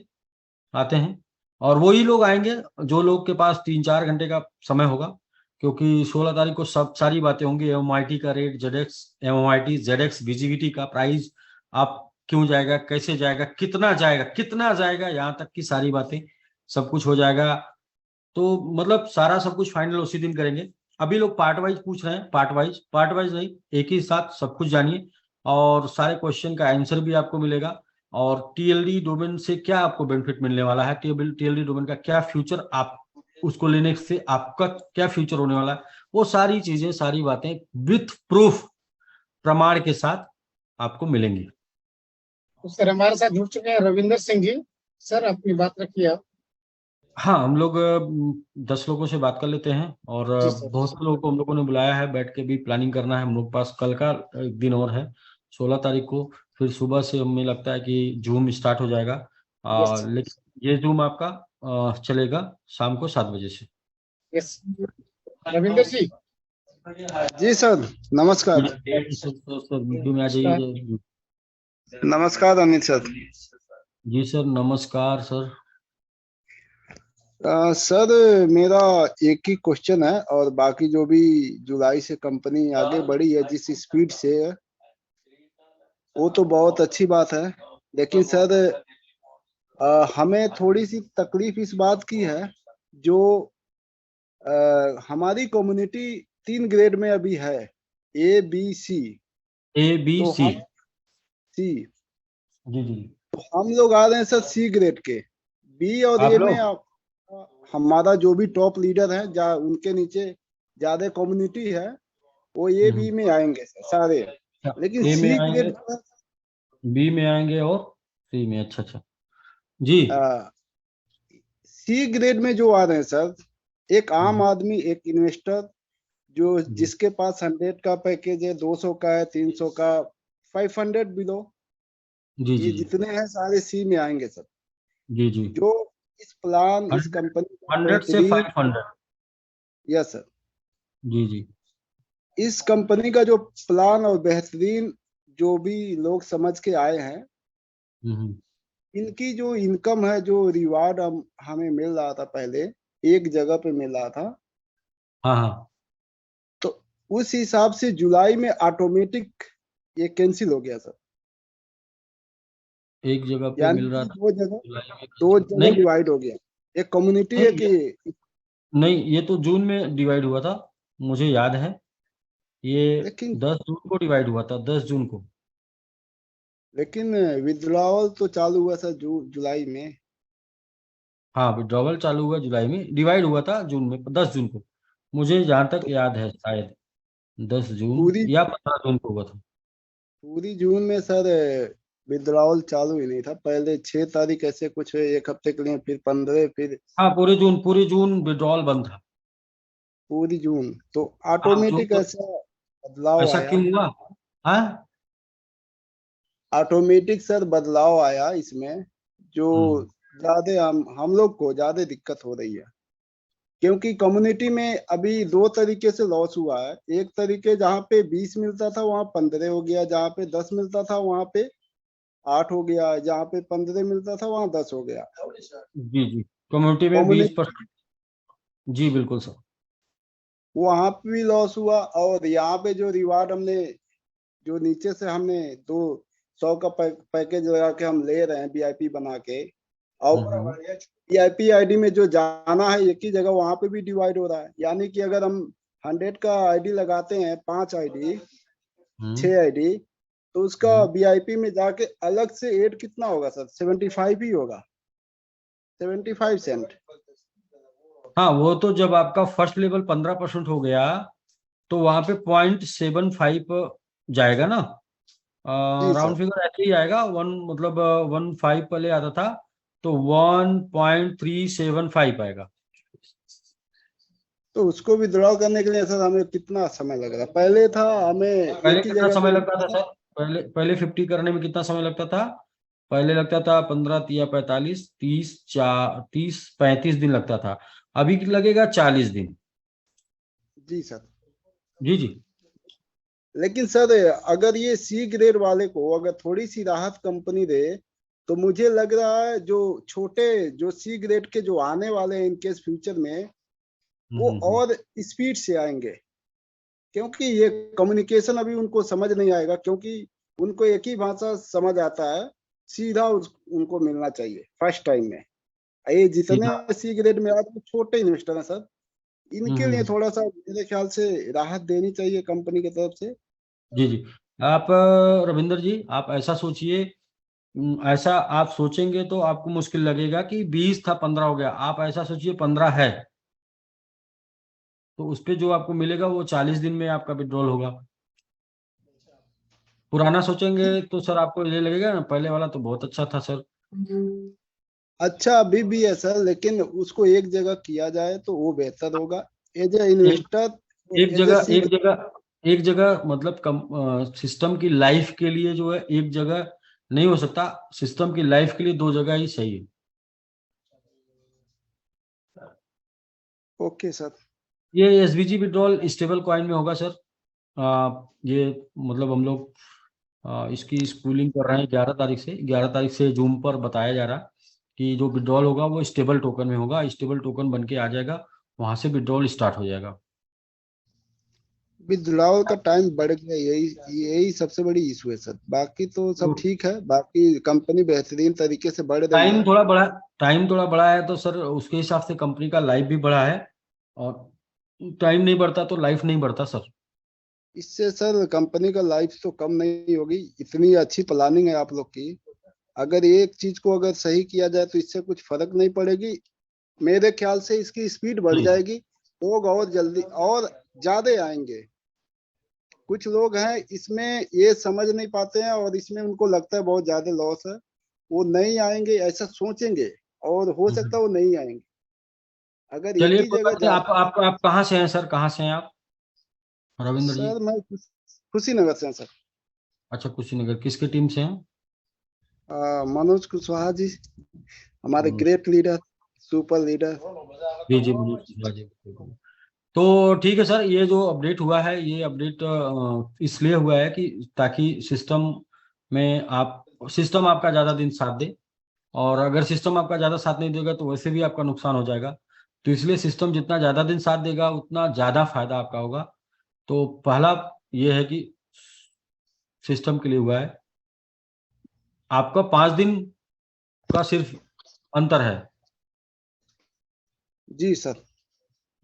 आते हैं। और वही लोग आएंगे जो लोग के पास 3-4 घंटे का समय होगा, क्योंकि 16 तारीख को सब सारी बातें होंगी। एमआईटी का रेट, जेडेक्स एमआईटी जेडेक्स बीजीवीटी का प्राइस, आप क्यों जाएगा, कैसे जाएगा, कितना जाएगा, यहाँ तक की सारी बातें सब कुछ हो जाएगा। तो मतलब सारा सब कुछ फाइनल उसी दिन करेंगे। अभी लोग पार्ट वाइज पूछ रहे हैं, पार्ट वाइज नहीं, एक ही साथ सब कुछ जानिए, और सारे क्वेश्चन का आंसर भी आपको मिलेगा। और टीएलडी डोमेन से क्या आपको बेनिफिट मिलने वाला है, टीएलडी डोमेन का क्या फ्यूचर, आप उसको लेने से आपका क्या फ्यूचर होने वाला है, वो सारी चीजें सारी बातें विथ प्रूफ प्रमाण के साथ आपको मिलेंगी। तो सर हमारे साथ जुड़ चुके हैं रविंदर सिंह जी। सर अपनी बात रखिए आप। हाँ, हम लोग 10 लोगों से बात कर लेते हैं, और जी सर। बहुत से लोगों को हम लोगों ने बुलाया है, बैठ के भी प्लानिंग करना है हम लोग पास। कल का एक दिन और है, 16 तारीख को। फिर सुबह से हमें लगता है कि जूम स्टार्ट हो जाएगा, यस लेकिन ये जूम आपका चलेगा शाम को 7 बजे से। यस। रविंदर जी। जी सर, नमस्कार। वीडियो में आ जाइए। नमस्कार अनिल सर। जी सर, नमस्कार सर। सर मेरा एक ही क्वेश्चन है, और बाकी जो भी जुलाई से कंपनी आगे बढ़ी है जिस स्पीड से, वो तो बहुत अच्छी बात है। लेकिन सर हमें थोड़ी सी तकलीफ इस बात की है, जो हमारी कम्युनिटी 3 ग्रेड में अभी है, ए बी सी। तो ABC। हम सी, जी जी। तो हम लोग आ रहे हैं सर सी ग्रेड के, बी और आप ए लोग में हमारा जो भी टॉप लीडर है जा उनके नीचे ज्यादा कम्युनिटी है वो ए बी में आएंगे सारे, लेकिन ए में सी आएंगे, ग्रेड बी में आएंगे और सी में। अच्छा अच्छा जी। सी ग्रेड में जो आ रहे हैं सर, एक आम हम्म, आदमी, एक इन्वेस्टर जो जी जिसके पास 100 का पैकेज है, 200 का है, 300 का, 500 बिलो, जी ये जी जी जितने हैं सारे सी में आएंगे सर। जी जी। जो इस प्लान, इस 100 कंपनी का 100 से बेहतरीन, 500। यस सर, जी जी। इस कंपनी का जो प्लान और बेहतरीन जो भी लोग समझ के आए हैं, हम्म, इनकी जो इनकम है, जो रिवार्ड हमें मिल रहा था पहले, एक जगह पे मिल रहा था, हाँ हाँ। तो उस हिसाब से जुलाई में ऑटोमेटिक ये कैंसिल हो गया सर। एक जगह पे यानी मिल रहा कि था, दो जगह, जुलाई में दो cancel- जगह नहीं डिवाइड हो गया। एक कम्युनिटी है नहीं कि, नहीं, ये तो जून में डिवाइड हुआ था, मुझे याद है। ये लेकिन 10 जून को डिवाइड हुआ था, 10 जून को। लेकिन विड्रॉवल तो चालू हुआ सर जुलाई में। हाँ, विड्रॉवल चालू हुआ जुलाई में, डिवाइड हुआ था जून में, 10 जून को। मुझे जहाँ तक तो याद है शायद 10 जून पूरी या 15 जून को हुआ था। पूरी जून में सर विड्रॉवल चालू ही नहीं था। पहले 6 तारीख ऐसे कुछ है, एक हफ्ते के लिए, फिर 15, फिर हाँ, पूरे जून विड्रॉवल बंद था। पूरी जून। तो आप जून ऑटोमेटिक तो ऐसा बदलाव ऐसा आया, क्यों हुआ? हाँ। ऑटोमेटिक सर बदलाव आया इसमें, जो हम्म ज्यादा हम लोग को ज्यादा दिक्कत हो रही है। क्योंकि कम्युनिटी में अभी दो तरीके से लॉस हुआ है। एक तरीके जहाँ पे 20 मिलता था वहाँ 15 हो गया, जहाँ पे 10 मिलता था वहाँ पे 8 हो गया, जहाँ पे 15 मिलता था वहाँ 10 हो गया। जी जी। कम्युनिटी में कम्युनिटी 20%। जी बिल्कुल सर। वहां पे भी लॉस हुआ, और यहाँ पे जो रिवार्ड हमने, जो नीचे से हमने 200 का पैकेज लगा के हम ले रहे हैं वीआईपी बना के, और हम्म वीआईपी आईडी में जो जाना है एक ही जगह, वहां पे भी डिवाइड हो रहा है। यानी कि अगर हम 100 का आईडी लगाते हैं, 5 आईडी, हम्म 6 आईडी, तो उसका हम्म। वीआईपी में जाके अलग से एड कितना होगा सर? 75 ही होगा, 75 सेंट। हाँ, वो तो जब आपका फर्स्ट लेवल 15% हो गया तो वहां पे 0.75 जाएगा ना। जी राउंड सर। फिगर ऐसे ही आएगा, वन मतलब 1.5 पहले आता था, तो 1.375 आएगा। तो उसको विड्रॉ करने के लिए सर हमें कितना समय लग रहा है? पहले था हमें पहले एक ही कितना जगह पे समय लगता मिलता था था। सर? पहले 50 करने में कितना समय लगता था? पहले लगता था 15 या 45, 30, 35 दिन लगता था। अभी लगेगा 40 दिन। जी सर। जी जी। लेकिन सर अगर ये सी ग्रेड वाले को अगर थोड़ी सी राहत कंपनी दे, तो मुझे लग रहा है जो छोटे, जो सी ग्रेड के जो आने वाले हैं इनकेस फ्यूचर में, वो हम्म। और स्पीड से आएंगे। क्योंकि ये कम्युनिकेशन अभी उनको समझ नहीं आएगा, क्योंकि उनको एक ही भाषा समझ आता है, सीधा उनको मिलना चाहिए फर्स्ट टाइम में। ये जितने सीधा। सी ग्रेड में आज वो छोटे इन्वेस्टर हैं सर, इनके लिए हम्म। थोड़ा सा मेरे ख्याल से राहत देनी चाहिए कंपनी की तरफ से। जी जी। आप रविंदर जी, आप ऐसा सोचिए। ऐसा आप सोचेंगे तो आपको मुश्किल लगेगा कि 20 था 15 हो गया। आप ऐसा सोचिए 15 है, तो उस पे जो आपको मिलेगा वो 40 दिन में आपका विड्रॉल होगा। पुराना सोचेंगे तो सर आपको ये लगेगा ना, पहले वाला तो बहुत अच्छा था सर। अच्छा अभी भी है सर, लेकिन उसको एक जगह किया जाए तो वो बेहतर होगा एज ए एक इन्वेस्टर, एक एज ए जगह सी। एक जगह मतलब सिस्टम की लाइफ के लिए जो है एक जगह नहीं हो सकता। सिस्टम की लाइफ के लिए दो जगह ही सही है। Okay sir. ये एसवीजी विड्रॉल स्टेबल कॉइन में होगा सर। ये मतलब हम लोग इसकी स्कूलिंग कर रहे हैं 11 तारीख से। 11 तारीख से जूम पर बताया जा रहा कि जो विड्रॉल होगा वो स्टेबल टोकन में होगा। स्टेबल टोकन बन के आ जाएगा, वहां से विड्रॉल स्टार्ट हो जाएगा। विड्रॉल का टाइम बढ़ गया, यही यही सबसे बड़ी इशू है सर। बाकी तो सब तो ठीक है, बाकी कंपनी बेहतरीन तरीके से बढ़ रही टाइम है। थोड़ा बड़ा टाइम थोड़ा बड़ा है तो सर उसके हिसाब से कंपनी का लाइफ भी बड़ा है। और टाइम नहीं बढ़ता तो लाइफ नहीं बढ़ता सर। इससे सर कंपनी का लाइफ तो कम नहीं होगी, इतनी अच्छी प्लानिंग है आप लोग की। अगर एक चीज को अगर सही किया जाए तो इससे कुछ फर्क नहीं पड़ेगी। मेरे ख्याल से इसकी स्पीड बढ़ जी। जाएगी, लोग और जल्दी और ज्यादा आएंगे। कुछ लोग हैं इसमें ये समझ नहीं पाते हैं और इसमें उनको लगता है बहुत ज्यादा लॉस है, वो नहीं आएंगे ऐसा सोचेंगे और हो सकता है वो नहीं आएंगे। अगर एक चलिए ही कोई जगह बात नहीं। ज्यादा। आप कहाँ से हैं सर? कहाँ से हैं आप रविंद्र जी? सर मैं कुशीनगर से हूँ सर। अच्छा, कुशीनगर। किसके टीम से हैं? मनोज कुशवाहा जी, हमारे Manoj. Great leader, super leader. जी जी, मनोज कुशवाहा जी। तो ठीक है सर, ये जो अपडेट हुआ है, ये अपडेट इसलिए हुआ है कि ताकि सिस्टम आपका ज़्यादा दिन साथ दे। और अगर सिस्टम आपका ज़्यादा साथ नहीं देगा तो वैसे भी आपका नुकसान हो जाएगा। तो इसलिए सिस्टम जितना ज़्यादा दिन साथ देगा उतना ज़्यादा फायदा आपका होगा। तो पहला ये है कि सिस्टम के लिए हुआ है। आपका 5 दिन का सिर्फ अंतर है। जी सर।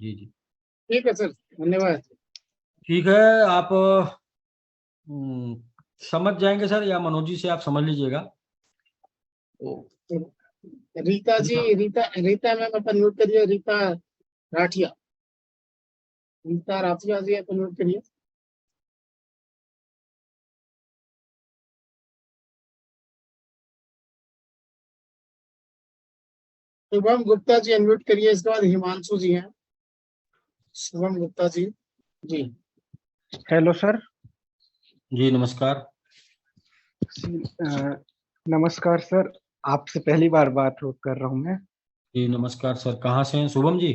जी जी। ठीक है सर, धन्यवाद। ठीक है। आप हम्म, समझ जाएंगे सर, या मनोज जी से आप समझ लीजिएगा। तो रीता जी, रीता मैम अपन नोट करिए। रीता राठिया, रीता राठिया जी अपन नोट करिए। शुभम गुप्ता जी अनम्यूट करिए। इसके बाद हिमांशु जी हैं। शुभम गुप्ता जी। जी हेलो सर। जी नमस्कार। नमस्कार सर, आपसे पहली बार बात कर रहा हूँ मैं। जी नमस्कार सर। कहाँ से हैं शुभम जी?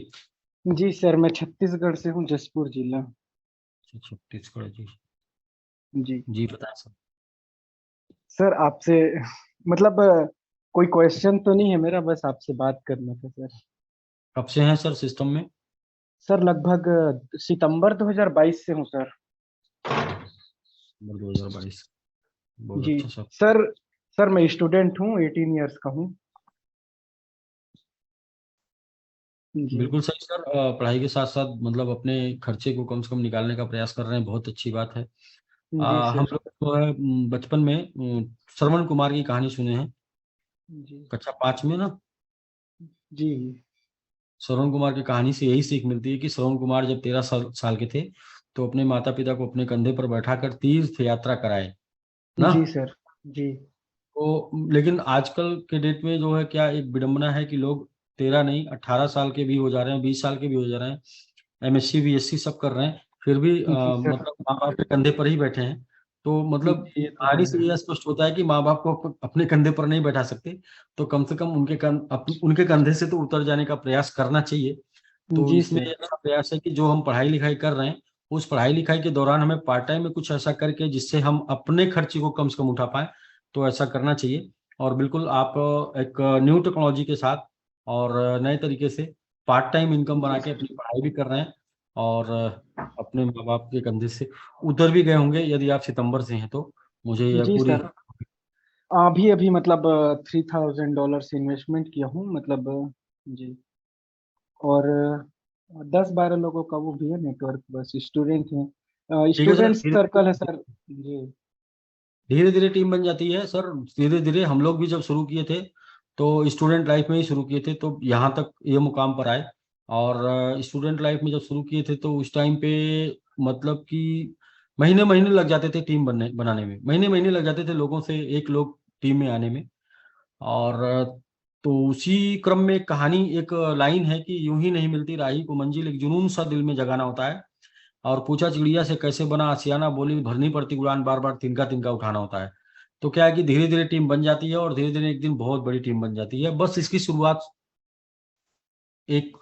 जी सर, मैं छत्तीसगढ़ से हूँ, जसपुर जिला। छत्तीसगढ़ जी। जी जी बताएं सर। सर, आपसे मतलब कोई क्वेश्चन तो नहीं है मेरा, बस आपसे बात करना था सर। कब से हैं सर सिस्टम में? सर लगभग सितंबर 2022 से हूँ सर। 2022। बहुत जी अच्छा सर। सर। सर मैं स्टूडेंट हूँ, 18 इयर्स का हूँ। जी बिल्कुल सही सर। पढ़ाई के साथ साथ मतलब अपने खर्चे को कम से कम निकालने का प्रयास कर रहे हैं, बहुत अच्छी बात है। जी हम सर। लोग जो है बचपन में श्रवण कुमार की कहानी सुने हैं, जी कक्षा 5 में ना। जी श्रवण कुमार की कहानी से यही सीख मिलती है कि श्रवण कुमार जब 13 साल के थे तो अपने माता पिता को अपने कंधे पर बैठाकर तीर्थ यात्रा कराए ना। जी सर। जी तो लेकिन आजकल के डेट में जो है, क्या एक विडंबना है कि लोग 13 नहीं 18 साल के भी हो जा रहे हैं, 20 साल के भी हो जा रहे हैं, एमएससी बीएससी सब कर रहे हैं, फिर भी जी सर। मतलब माँ बाप के कंधे पर ही बैठे हैं। तो मतलब जी ये तो कहानी है। से यह स्पष्ट होता है कि माँ बाप को अपने कंधे पर नहीं बैठा सकते, तो कम से कम उनके कंधे से तो उतर जाने का प्रयास करना चाहिए। तो जी इसमें सर। ऐसा प्रयास है कि जो हम पढ़ाई लिखाई कर रहे हैं, उस पढ़ाई लिखाई के दौरान हमें पार्ट टाइम में कुछ ऐसा करके जिससे हम अपने खर्चे को कम से कम उठा पाएं, तो ऐसा करना चाहिए। और बिल्कुल आप एक न्यू टेक्नोलॉजी के साथ और नए तरीके से पार्ट टाइम इनकम बना के अपनी पढ़ाई भी कर रहे हैं, और अपने माँ बाप के कंधे से उतर भी गए होंगे यदि आप सितंबर से हैं तो। मुझे यह जी पूरी सर, अभी अभी मतलब $3000 इन्वेस्टमेंट किया हूँ मतलब। जी। और 10-12 लोगों का वो भी है नेटवर्क, बस स्टूडेंट हैं, ठीक है सर। स्टूडेंट सर्कल है सर। जी धीरे धीरे टीम बन जाती है सर। धीरे धीरे हम लोग भी जब शुरू किए थे तो स्टूडेंट लाइफ में ही शुरू किए थे, तो यहाँ तक ये मुकाम पर आए। और स्टूडेंट लाइफ में जब शुरू किए थे तो उस टाइम पे मतलब कि महीने महीने लग जाते थे टीम बनाने में, महीने महीने लग जाते थे लोगों से एक लोग टीम में आने में। और तो उसी क्रम में एक कहानी, एक लाइन है कि यूं ही नहीं मिलती राही को मंजिल, एक जुनून सा दिल में जगाना होता है। और पूछा चिड़िया से कैसे बना आशियाना, बोली भरनी पड़ती उड़ान, बार बार तिनका तिनका उठाना होता है। तो क्या है कि धीरे धीरे टीम बन जाती है और धीरे धीरे एक दिन बहुत बड़ी टीम बन जाती है। बस इसकी शुरुआत, एक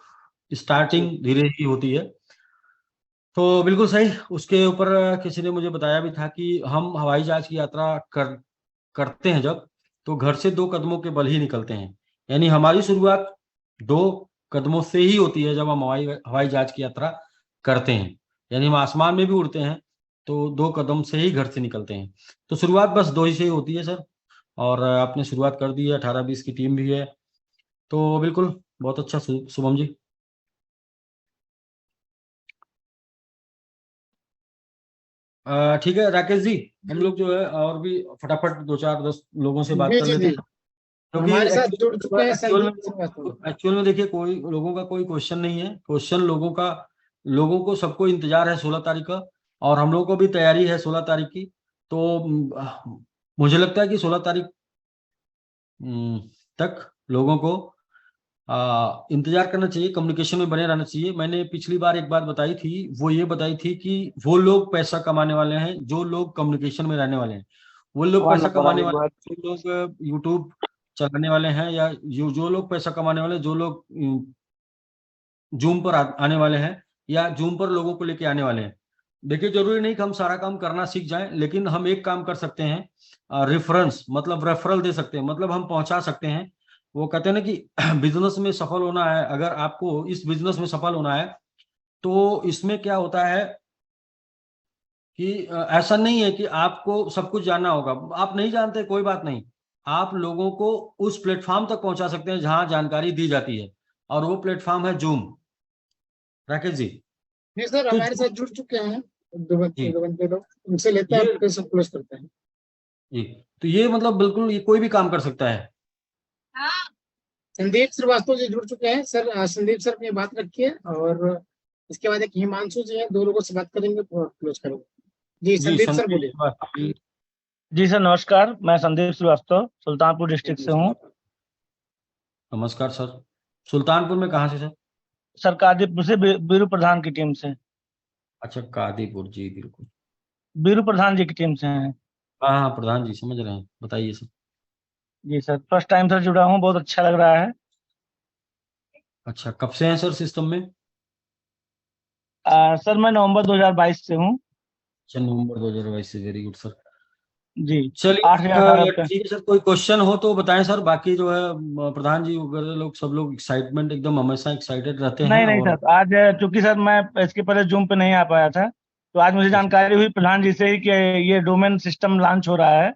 जी स्टार्टिंग धीरे ही होती है। तो बिल्कुल सही। उसके ऊपर किसी ने मुझे बताया भी था कि हम हवाई जहाज की यात्रा करते हैं जब, तो घर से 2 कदमों के बल ही निकलते हैं। यानी हमारी शुरुआत 2 कदमों से ही होती है जब हम हवाई हवाई जहाज की यात्रा करते हैं। यानी हम आसमान में भी उड़ते हैं तो 2 कदम से ही घर से निकलते हैं। तो शुरुआत बस 2 ही से ही होती है सर। और आपने शुरुआत कर दी है, 18-20 की टीम भी है। तो बिल्कुल बहुत अच्छा शुभम जी। ठीक है राकेश जी, हम लोग जो है और भी फटाफट 2-4-10 लोगों से बात जी कर जी लेते जी, हैं, क्योंकि हमारे साथ जुड़ चुके हैं एक्चुअल संदीप श्रीवास्तव। में एक्चुअल में देखिए कोई लोगों का कोई क्वेश्चन नहीं है, क्वेश्चन लोगों को सबको इंतजार है 16 तारीख का, और हम लोगों को भी तैयारी है 16 तारीख की। तो मुझे लगता है कि 16 तारीख तक लोगों को इंतजार करना चाहिए, कम्युनिकेशन में बने रहना चाहिए। मैंने पिछली बार एक बात बताई थी, वो ये बताई थी कि वो लोग पैसा कमाने वाले हैं जो लोग कम्युनिकेशन में रहने वाले हैं, वो लोग पैसा कमाने वाले हैं जो लोग यूट्यूब चलाने वाले हैं, या जो लोग पैसा कमाने वाले, जो लोग जूम पर आने वाले हैं, या जूम पर लोगों को लेके आने वाले हैं। देखिए जरूरी नहीं कि हम सारा काम करना सीख जाएं, लेकिन हम एक काम कर सकते हैं, रेफरेंस मतलब रेफरल दे सकते हैं, मतलब हम पहुंचा सकते हैं। वो कहते हैं ना कि बिजनेस में सफल होना है, अगर आपको इस बिजनेस में सफल होना है तो इसमें क्या होता है कि ऐसा नहीं है कि आपको सब कुछ जानना होगा। आप नहीं जानते कोई बात नहीं, आप लोगों को उस प्लेटफॉर्म तक पहुंचा सकते हैं जहां जानकारी दी जाती है, और वो प्लेटफॉर्म है जूम। राकेश जी, नहीं सर, तो हमारे साथ जुड़ चुके हैं दो जी बंदे लोग, उनसे लेते हैं, ये फिर सब क्लोज करते हैं। जी तो ये मतलब बिल्कुल ये कोई भी काम कर सकता है। संदीप श्रीवास्तव जी जुड़ चुके हैं सर। संदीप सर अपनी बात रखिए, और इसके बाद एक हिमांशु जी हैं, दो लोगों से बात करेंगे और क्लोज करेंगे। जी जी संदीप सर संदीप बोलिए। श्रीवास्तव जी, जी सर नमस्कार, मैं संदीप श्रीवास्तव सुल्तानपुर डिस्ट्रिक्ट से हूँ। नमस्कार सर। सुल्तानपुर में कहाँ से सर? सर कादीपुर से बीरू प्रधान की टीम से। अच्छा कादीपुर, जी बिल्कुल। बीरू प्रधान जी की टीम से हैं। हाँ हाँ प्रधान जी समझ रहे हैं, बताइए सर। जी सर, फर्स्ट टाइम सर जुड़ा हूँ, बहुत अच्छा लग रहा है। अच्छा कब से हैं सर सिस्टम में? सर मैं नवंबर 2022 से हूँ। अच्छा नवंबर 2022 से, वेरी गुड सर। जी, चलिए 8,018 रुपये। ठीक है सर, कोई क्वेश्चन हो तो बताएं सर, बाकी जो है प्रधान जी वगैरह लोग सब लोग एक्साइटमेंट एकदम हमेशा एक्साइटेड रहते हैं। नहीं नहीं और सर, आज चूंकि सर मैं इसके पहले जूम पे नहीं आ पाया था, तो आज मुझे जानकारी हुई प्रधान जी से ही कि ये डोमेन सिस्टम लॉन्च हो रहा है,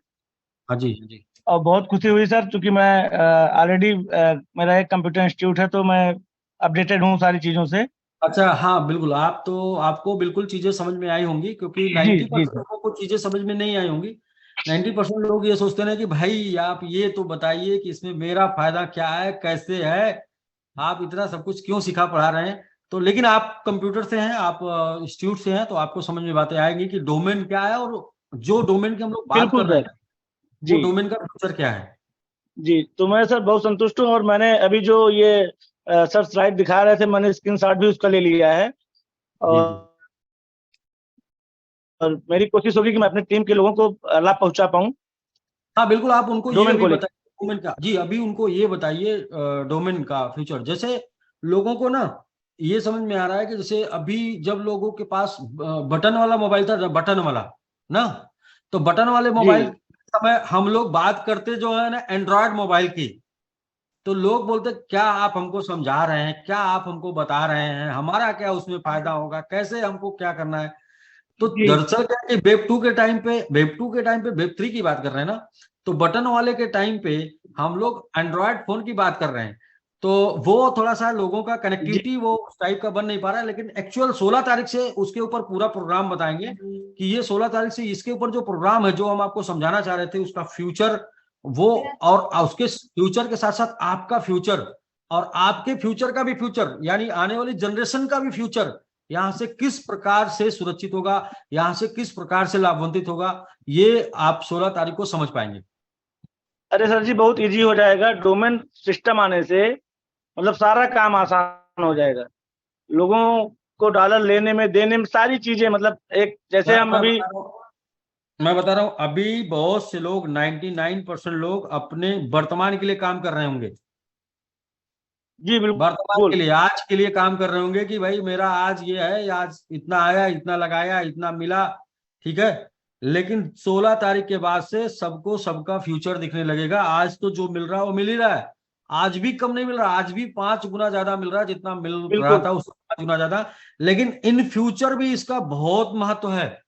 हाँ जी हाँ जी, और बहुत खुशी हुई सर, क्योंकि मैं ऑलरेडी मेरा एक कंप्यूटर इंस्टीट्यूट है, तो मैं अपडेटेड हूँ सारी चीज़ों से। अच्छा हाँ बिल्कुल, आपको बिल्कुल चीजें समझ में आई होंगी, क्योंकि जी 90% जी सर। लोगों को चीजें समझ में नहीं आई होंगी। 90% लोग ये सोचते हैं कि भाई आप ये तो बताइए कि इसमें मेरा फायदा क्या है, कैसे है, आप इतना सब कुछ क्यों सिखा पढ़ा रहे हैं। तो लेकिन आप कंप्यूटर से हैं, आप इंस्टीट्यूट से हैं, तो आपको समझ में बातें आएंगी कि डोमेन क्या है, और जो डोमेन की हम लोग बात कर बिल्कुल रहे सर। हैं वो जी डोमेन का फ्यूचर क्या है। जी, तो मैं सर बहुत संतुष्ट हूँ, और मैंने अभी जो ये सर स्लाइड दिखा रहे थे, मैंने स्क्रीनशॉट भी उसका ले लिया है, जी जी और मेरी कोशिश होगी कि मैं अपनी टीम के लोगों को लाभ पहुंचा पाऊं हाँ बिल्कुल, आप उनको ये डोमेन अभी को लेकर। बताइए डोमेन का। जी अभी उनको ये बताइए डोमेन का फ्यूचर। जैसे लोगों को ना ये समझ में आ रहा है कि जैसे अभी जब लोगों के पास बटन वाला मोबाइल था, बटन वाला ना, तो बटन वाले जी मोबाइल समय हम लोग बात करते जो है ना एंड्रॉयड मोबाइल की, तो लोग बोलते क्या आप हमको समझा रहे हैं, क्या आप हमको बता रहे हैं, हमारा क्या उसमें फायदा होगा, कैसे हमको क्या करना है। तो जी दरअसल क्या है कि वेब 2 के टाइम पे वेब 3 की बात कर रहे हैं ना, तो बटन वाले के टाइम पे हम लोग एंड्रॉयड फोन की बात कर रहे हैं। तो वो थोड़ा सा लोगों का जी कनेक्टिविटी वो उस टाइप का बन नहीं पा रहा है, लेकिन एक्चुअल 16 तारीख से उसके ऊपर पूरा प्रोग्राम बताएंगे कि ये 16 तारीख से इसके ऊपर जो प्रोग्राम है जो हम आपको समझाना चाह रहे थे उसका फ्यूचर वो, और उसके फ्यूचर के साथ साथ आपका फ्यूचर और आपके फ्यूचर का भी फ्यूचर, यानी आने वाली जनरेशन का भी फ्यूचर यहाँ से किस प्रकार से सुरक्षित होगा, यहाँ से किस प्रकार से लाभान्वित होगा, ये आप 16 तारीख को समझ पाएंगे। अरे सर जी, बहुत इजी हो जाएगा डोमेन सिस्टम आने से, मतलब सारा काम आसान हो जाएगा। लोगों को डॉलर लेने में देने में सारी चीजें, मतलब एक जैसे हम अभी मैं बता रहा हूँ अभी बहुत से लोग 99% लोग अपने वर्तमान के लिए काम कर रहे होंगे, जी वर्तमान के बिल्कुल लिए आज के लिए काम कर रहे होंगे कि भाई मेरा आज ये है, आज इतना आया, इतना लगाया, इतना मिला, ठीक है। लेकिन 16 तारीख के बाद से सबको सबका फ्यूचर दिखने लगेगा। आज तो जो मिल रहा है वो मिल ही रहा है, आज भी कम नहीं मिल रहा, आज भी 5 गुना ज्यादा मिल रहा है, जितना मिल रहा बिल्कुल था उससे 5 गुना ज्यादा। लेकिन इन फ्यूचर भी इसका बहुत महत्व है,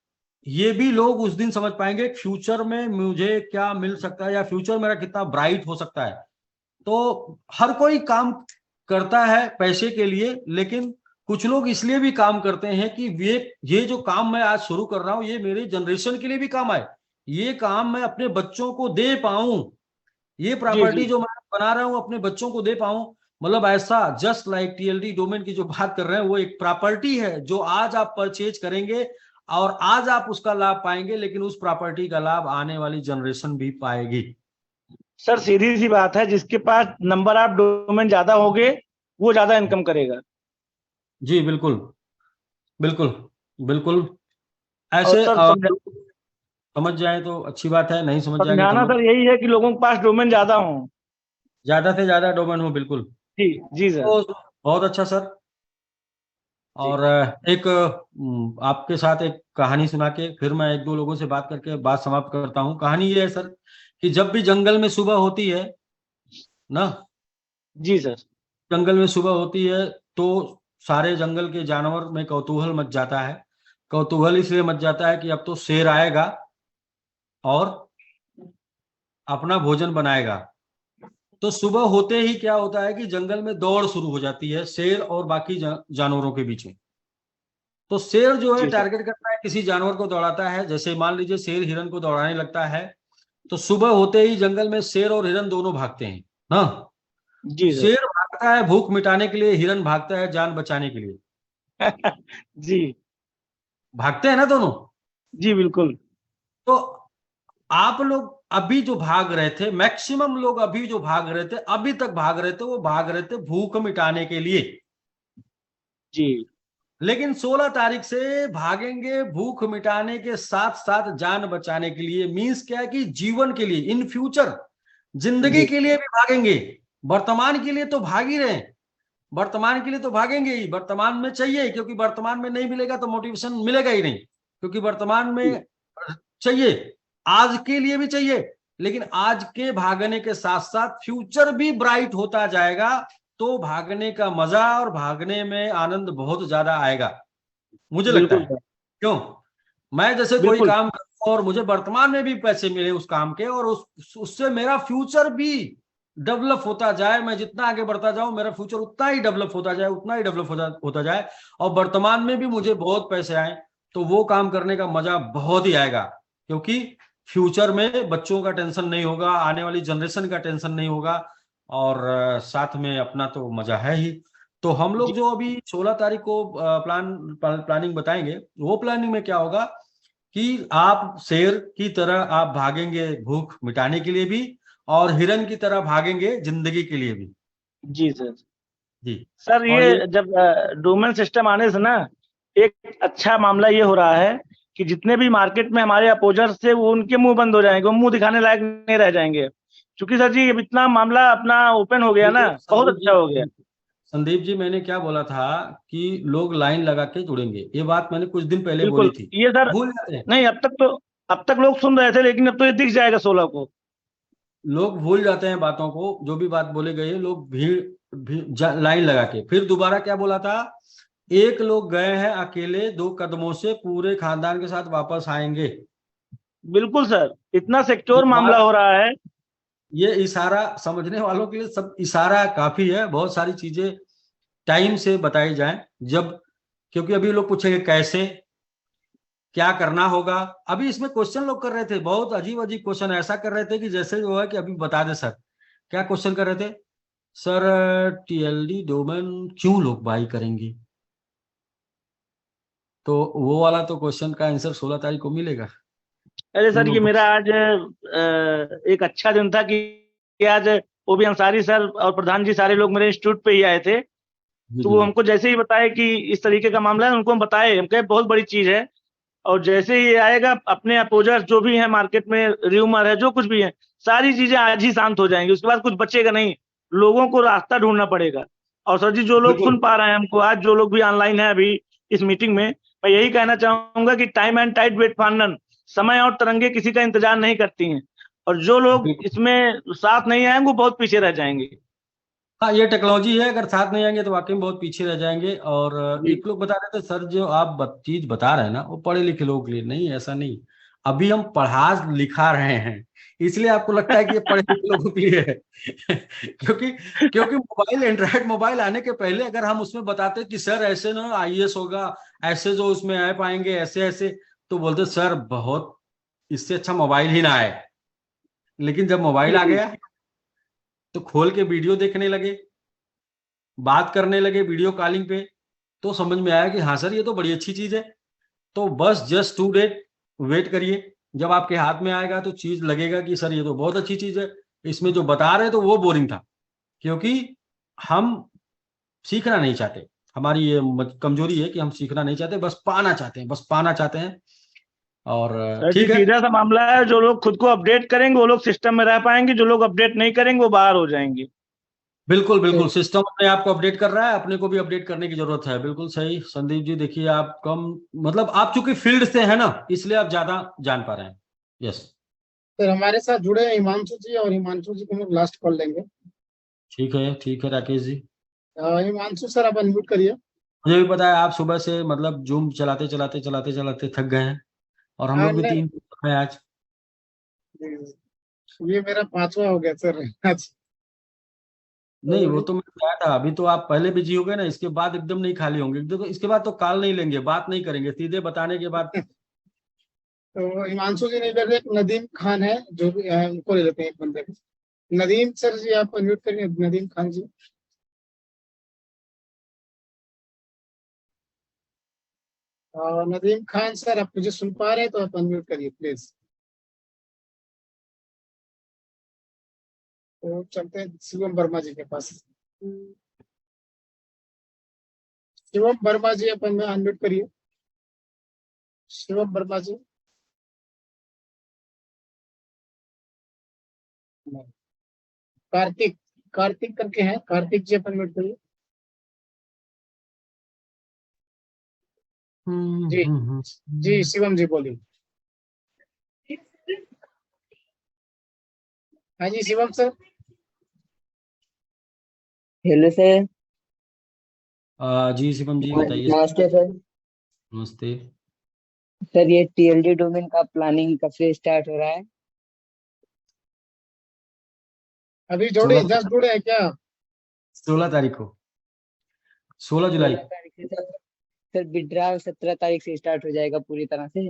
ये भी लोग उस दिन समझ पाएंगे फ्यूचर में मुझे क्या मिल सकता है, या फ्यूचर मेरा कितना ब्राइट हो सकता है। तो हर कोई काम करता है पैसे के लिए, लेकिन कुछ लोग इसलिए भी काम करते हैं कि ये जो काम मैं आज शुरू कर रहा हूं ये मेरी जनरेशन के लिए भी काम आए, ये काम मैं अपने बच्चों को दे पाऊं, ये प्रॉपर्टी जो मैं बना रहा हूं अपने बच्चों को दे पाऊं। मतलब ऐसा जस्ट लाइक टीएलडी डोमेन की जो बात कर रहे हैं वो एक प्रॉपर्टी है जो आज आप परचेज करेंगे और आज आप उसका लाभ पाएंगे, लेकिन उस प्रॉपर्टी का लाभ आने वाली जनरेशन भी पाएगी। सर सीधी सी बात है, जिसके पास नंबर ऑफ डोमेन ज्यादा होंगे वो ज्यादा इनकम करेगा। जी बिल्कुल बिल्कुल बिल्कुल। ऐसे और सर समझ जाए तो अच्छी बात है, नहीं समझ जाएंगे समझाना सर यही है कि लोगों के पास डोमेन ज्यादा हो, ज्यादा से ज्यादा डोमेन हो। बिल्कुल जी जी सर। तो बहुत अच्छा सर। और एक आपके साथ एक कहानी सुना के फिर मैं एक दो लोगों से बात करके बात समाप्त करता हूँ। कहानी ये है सर कि जब भी जंगल में सुबह होती है ना, जी सर। जंगल में सुबह होती है तो सारे जंगल के जानवर में कौतूहल मच जाता है। कौतूहल इसलिए मच जाता है कि अब तो शेर आएगा और अपना भोजन बनाएगा। तो सुबह होते ही क्या होता है कि जंगल में दौड़ शुरू हो जाती है शेर और बाकी जानवरों के बीच में। तो शेर जो है टारगेट करता है, किसी जानवर को दौड़ाता है। जैसे मान लीजिए शेर हिरन को दौड़ाने लगता है तो सुबह होते ही जंगल में शेर और हिरन दोनों भागते हैं ना। जी सर। शेर भागता है भूख मिटाने के लिए, हिरन भागता है जान बचाने के लिए। जी भागते हैं ना दोनों। जी बिल्कुल। तो आप लोग अभी जो भाग रहे थे, मैक्सिमम लोग अभी जो भाग रहे थे, अभी तक भाग रहे थे, वो भाग रहे थे भूख मिटाने के लिए। जी लेकिन 16 तारीख से भागेंगे भूख मिटाने के साथ साथ जान बचाने के लिए। मींस क्या है कि जीवन के लिए, इन फ्यूचर जिंदगी के लिए भी भागेंगे। वर्तमान के लिए तो भाग ही रहे हैं, वर्तमान के लिए तो भागेंगे ही, वर्तमान में चाहिए, क्योंकि वर्तमान में नहीं मिलेगा तो मोटिवेशन मिलेगा ही नहीं, क्योंकि वर्तमान में चाहिए, आज के लिए भी चाहिए। लेकिन आज के भागने के साथ साथ फ्यूचर भी ब्राइट होता जाएगा, तो भागने का मजा और भागने में आनंद बहुत ज्यादा आएगा, मुझे लगता है। क्यों? मैं जैसे कोई काम करूं और मुझे वर्तमान में भी पैसे मिले उस काम के, और उससे मेरा फ्यूचर भी डेवलप होता जाए, मैं जितना आगे बढ़ता जाऊं मेरा फ्यूचर उतना ही डेवलप होता जाए, उतना ही डेवलप होता जाए, और वर्तमान में भी मुझे बहुत पैसे आए, तो वो काम करने का मजा बहुत ही आएगा। क्योंकि फ्यूचर में बच्चों का टेंशन नहीं होगा, आने वाली जनरेशन का टेंशन नहीं होगा, और साथ में अपना तो मजा है ही। तो हम लोग जो अभी 16 तारीख को प्लानिंग बताएंगे, वो प्लानिंग में क्या होगा कि आप शेर की तरह आप भागेंगे भूख मिटाने के लिए भी, और हिरन की तरह भागेंगे जिंदगी के लिए भी। जी सर। जी सर ये जब डोमेन सिस्टम आने से ना एक अच्छा मामला ये हो रहा है कि जितने भी मार्केट में हमारे अपोजर्स थे वो उनके मुंह बंद हो जाएंगे, वो मुंह दिखाने लायक नहीं रह जाएंगे, क्योंकि सर जी अब इतना मामला अपना ओपन हो गया ना, बहुत अच्छा हो गया। संदीप जी, मैंने क्या बोला था कि लोग लाइन लगा के जुड़ेंगे, ये बात मैंने कुछ दिन पहले बिल्कुल बोली थी। ये सर भूल जाते हैं, नहीं, अब तक लोग सुन रहे थे, लेकिन अब तो ये दिख जाएगा 16 को। लोग भूल जाते हैं बातों को, जो भी बात बोली गई है, लोग भीड़ लाइन लगा के। फिर दोबारा क्या बोला था, एक लोग गए हैं अकेले 2 कदमों से, पूरे खानदान के साथ वापस आएंगे। बिल्कुल सर, इतना सिक्योर मामला हो रहा है। ये इशारा समझने वालों के लिए सब इशारा काफी है, बहुत सारी चीजें टाइम से बताई जाएं जब, क्योंकि अभी लोग पूछेंगे कैसे क्या करना होगा। अभी इसमें क्वेश्चन लोग कर रहे थे, बहुत अजीब अजीब क्वेश्चन ऐसा कर रहे थे कि जैसे जो है कि अभी बता दे सर। क्या क्वेश्चन कर रहे थे सर? टीएलडी डोमेन क्यों लोग बाई करेंगे? तो वो वाला तो क्वेश्चन का आंसर 16 तारीख को मिलेगा। अरे सर ये मेरा आज एक अच्छा दिन था कि आज वो भी अंसारी सर और प्रधान जी सारे लोग मेरे इंस्टीट्यूट पे ही आए थे। तो वो हमको जैसे ही बताए कि इस तरीके का मामला है, उनको हम बताए, हम कहे बहुत बड़ी चीज है, और जैसे ही आएगा अपने अपोजर्स जो भी है मार्केट में, र्यूमर है, जो कुछ भी है, सारी चीजें आज ही शांत हो जाएंगी, उसके बाद कुछ बचेगा नहीं, लोगों को रास्ता ढूंढना पड़ेगा। और सर जी जो लोग सुन पा रहे हैं हमको आज, जो लोग भी ऑनलाइन है अभी इस मीटिंग में, मैं यही कहना चाहूंगा कि time and tide wait for none, समय और तरंगे किसी का इंतजार नहीं करती हैं, और जो लोग इसमें साथ नहीं आएंगे वो बहुत पीछे रह जाएंगे। हाँ, ये टेक्नोलॉजी है, अगर साथ नहीं आएंगे तो वाकई में बहुत पीछे रह जाएंगे। और एक लोग बता रहे थे सर जो आप चीज बता रहे हैं ना वो पढ़े लिखे लोगों के लिए नहीं, ऐसा नहीं। अभी हम पढ़ा लिखा रहे हैं, इसलिए आपको लगता है कि ये पढ़े लिखे लोगों के लिए है। क्योंकि मोबाइल, एंड्रॉइड मोबाइल आने के पहले अगर हम उसमें बताते कि सर ऐसे ना आईएएस होगा, ऐसे जो उसमें ऐप आएंगे, ऐसे ऐसे, तो बोलते सर बहुत, इससे अच्छा मोबाइल ही ना आए। लेकिन जब मोबाइल आ गया तो खोल के वीडियो देखने लगे, बात करने लगे वीडियो कॉलिंग पे, तो समझ में आया कि हाँ सर ये तो बड़ी अच्छी चीज है। तो बस जस्ट 2 डेज वेट करिए, जब आपके हाथ में आएगा तो चीज लगेगा कि सर ये तो बहुत अच्छी चीज है। इसमें जो बता रहे तो वो बोरिंग था, क्योंकि हम सीखना नहीं चाहते। हमारी ये कमजोरी है कि हम सीखना नहीं चाहते, बस पाना चाहते हैं, बस पाना चाहते हैं। और सर जी ठीक है, सीधा सा मामला है, जो लोग खुद को अपडेट करेंगे वो लोग सिस्टम में रह पाएंगे, जो लोग अपडेट नहीं करेंगे वो बाहर हो जाएंगे। बिल्कुल बिल्कुल, सिस्टम अपने आप को अपडेट कर रहा है, अपने को भी अपडेट करने की जरूरत है। बिल्कुल सही संदीप जी। देखिए आप कम, मतलब आप चूंकि फील्ड से है ना, इसलिए आप ज्यादा जान पा रहे हैं। यस, फिर हमारे साथ जुड़े हैं हिमांशु जी, और हिमांशु जी को हम लोग लास्ट कॉल लेंगे। ठीक है राकेश जी। हिमांशु सर आप अनम्यूट करिए। मुझे भी पता है आप सुबह से मतलब जूम चलाते चलाते चलाते चलाते थक गए हैं, और हम लोग भी नहीं, 3 हैं आज। ये मेरा 5वां हो गया सर आज। नहीं वो तो मैं बताया था, अभी तो आप पहले बिजी हो गए ना, इसके बाद एकदम नहीं खाली होंगे। देखो इसके बाद तो कॉल नहीं लेंगे, बात नहीं करेंगे, सीधे बताने के बाद। तो हिमांशु जी नहीं कर रहे, एक नदीम खान है जो भी है, उनको ले लेते हैं एक बंदे को। नदीम सर जी आप अनम्यूट करिए, नदीम खान जी। नदीम खान सर आप मुझे सुन पा रहे हैं तो आप अनम्यूट करिए प्लीज। तो चलते हैं शिवम वर्मा जी के पास। शिवम वर्मा जी अपन में अनम्यूट करिए। शिवम वर्मा जी। कार्तिक, कार्तिक करके हैं, कार्तिक जी अपन अनम्यूट करिए। जी जी शिवम जी बोलिए। हाँ जी शिवम सर। Hello sir. जी शिवम जी बताइए। नमस्ते सर। नमस्ते। सर ये टीएलडी डोमेन का प्लानिंग कब से स्टार्ट हो रहा है? अभी जोड़े 10 जोड़े हैं क्या? 16 तारीख को, 16 जुलाई। 16 तारीख से सर। सर विड्रॉल 17 तारीख से स्टार्ट हो जाएगा पूरी तरह से।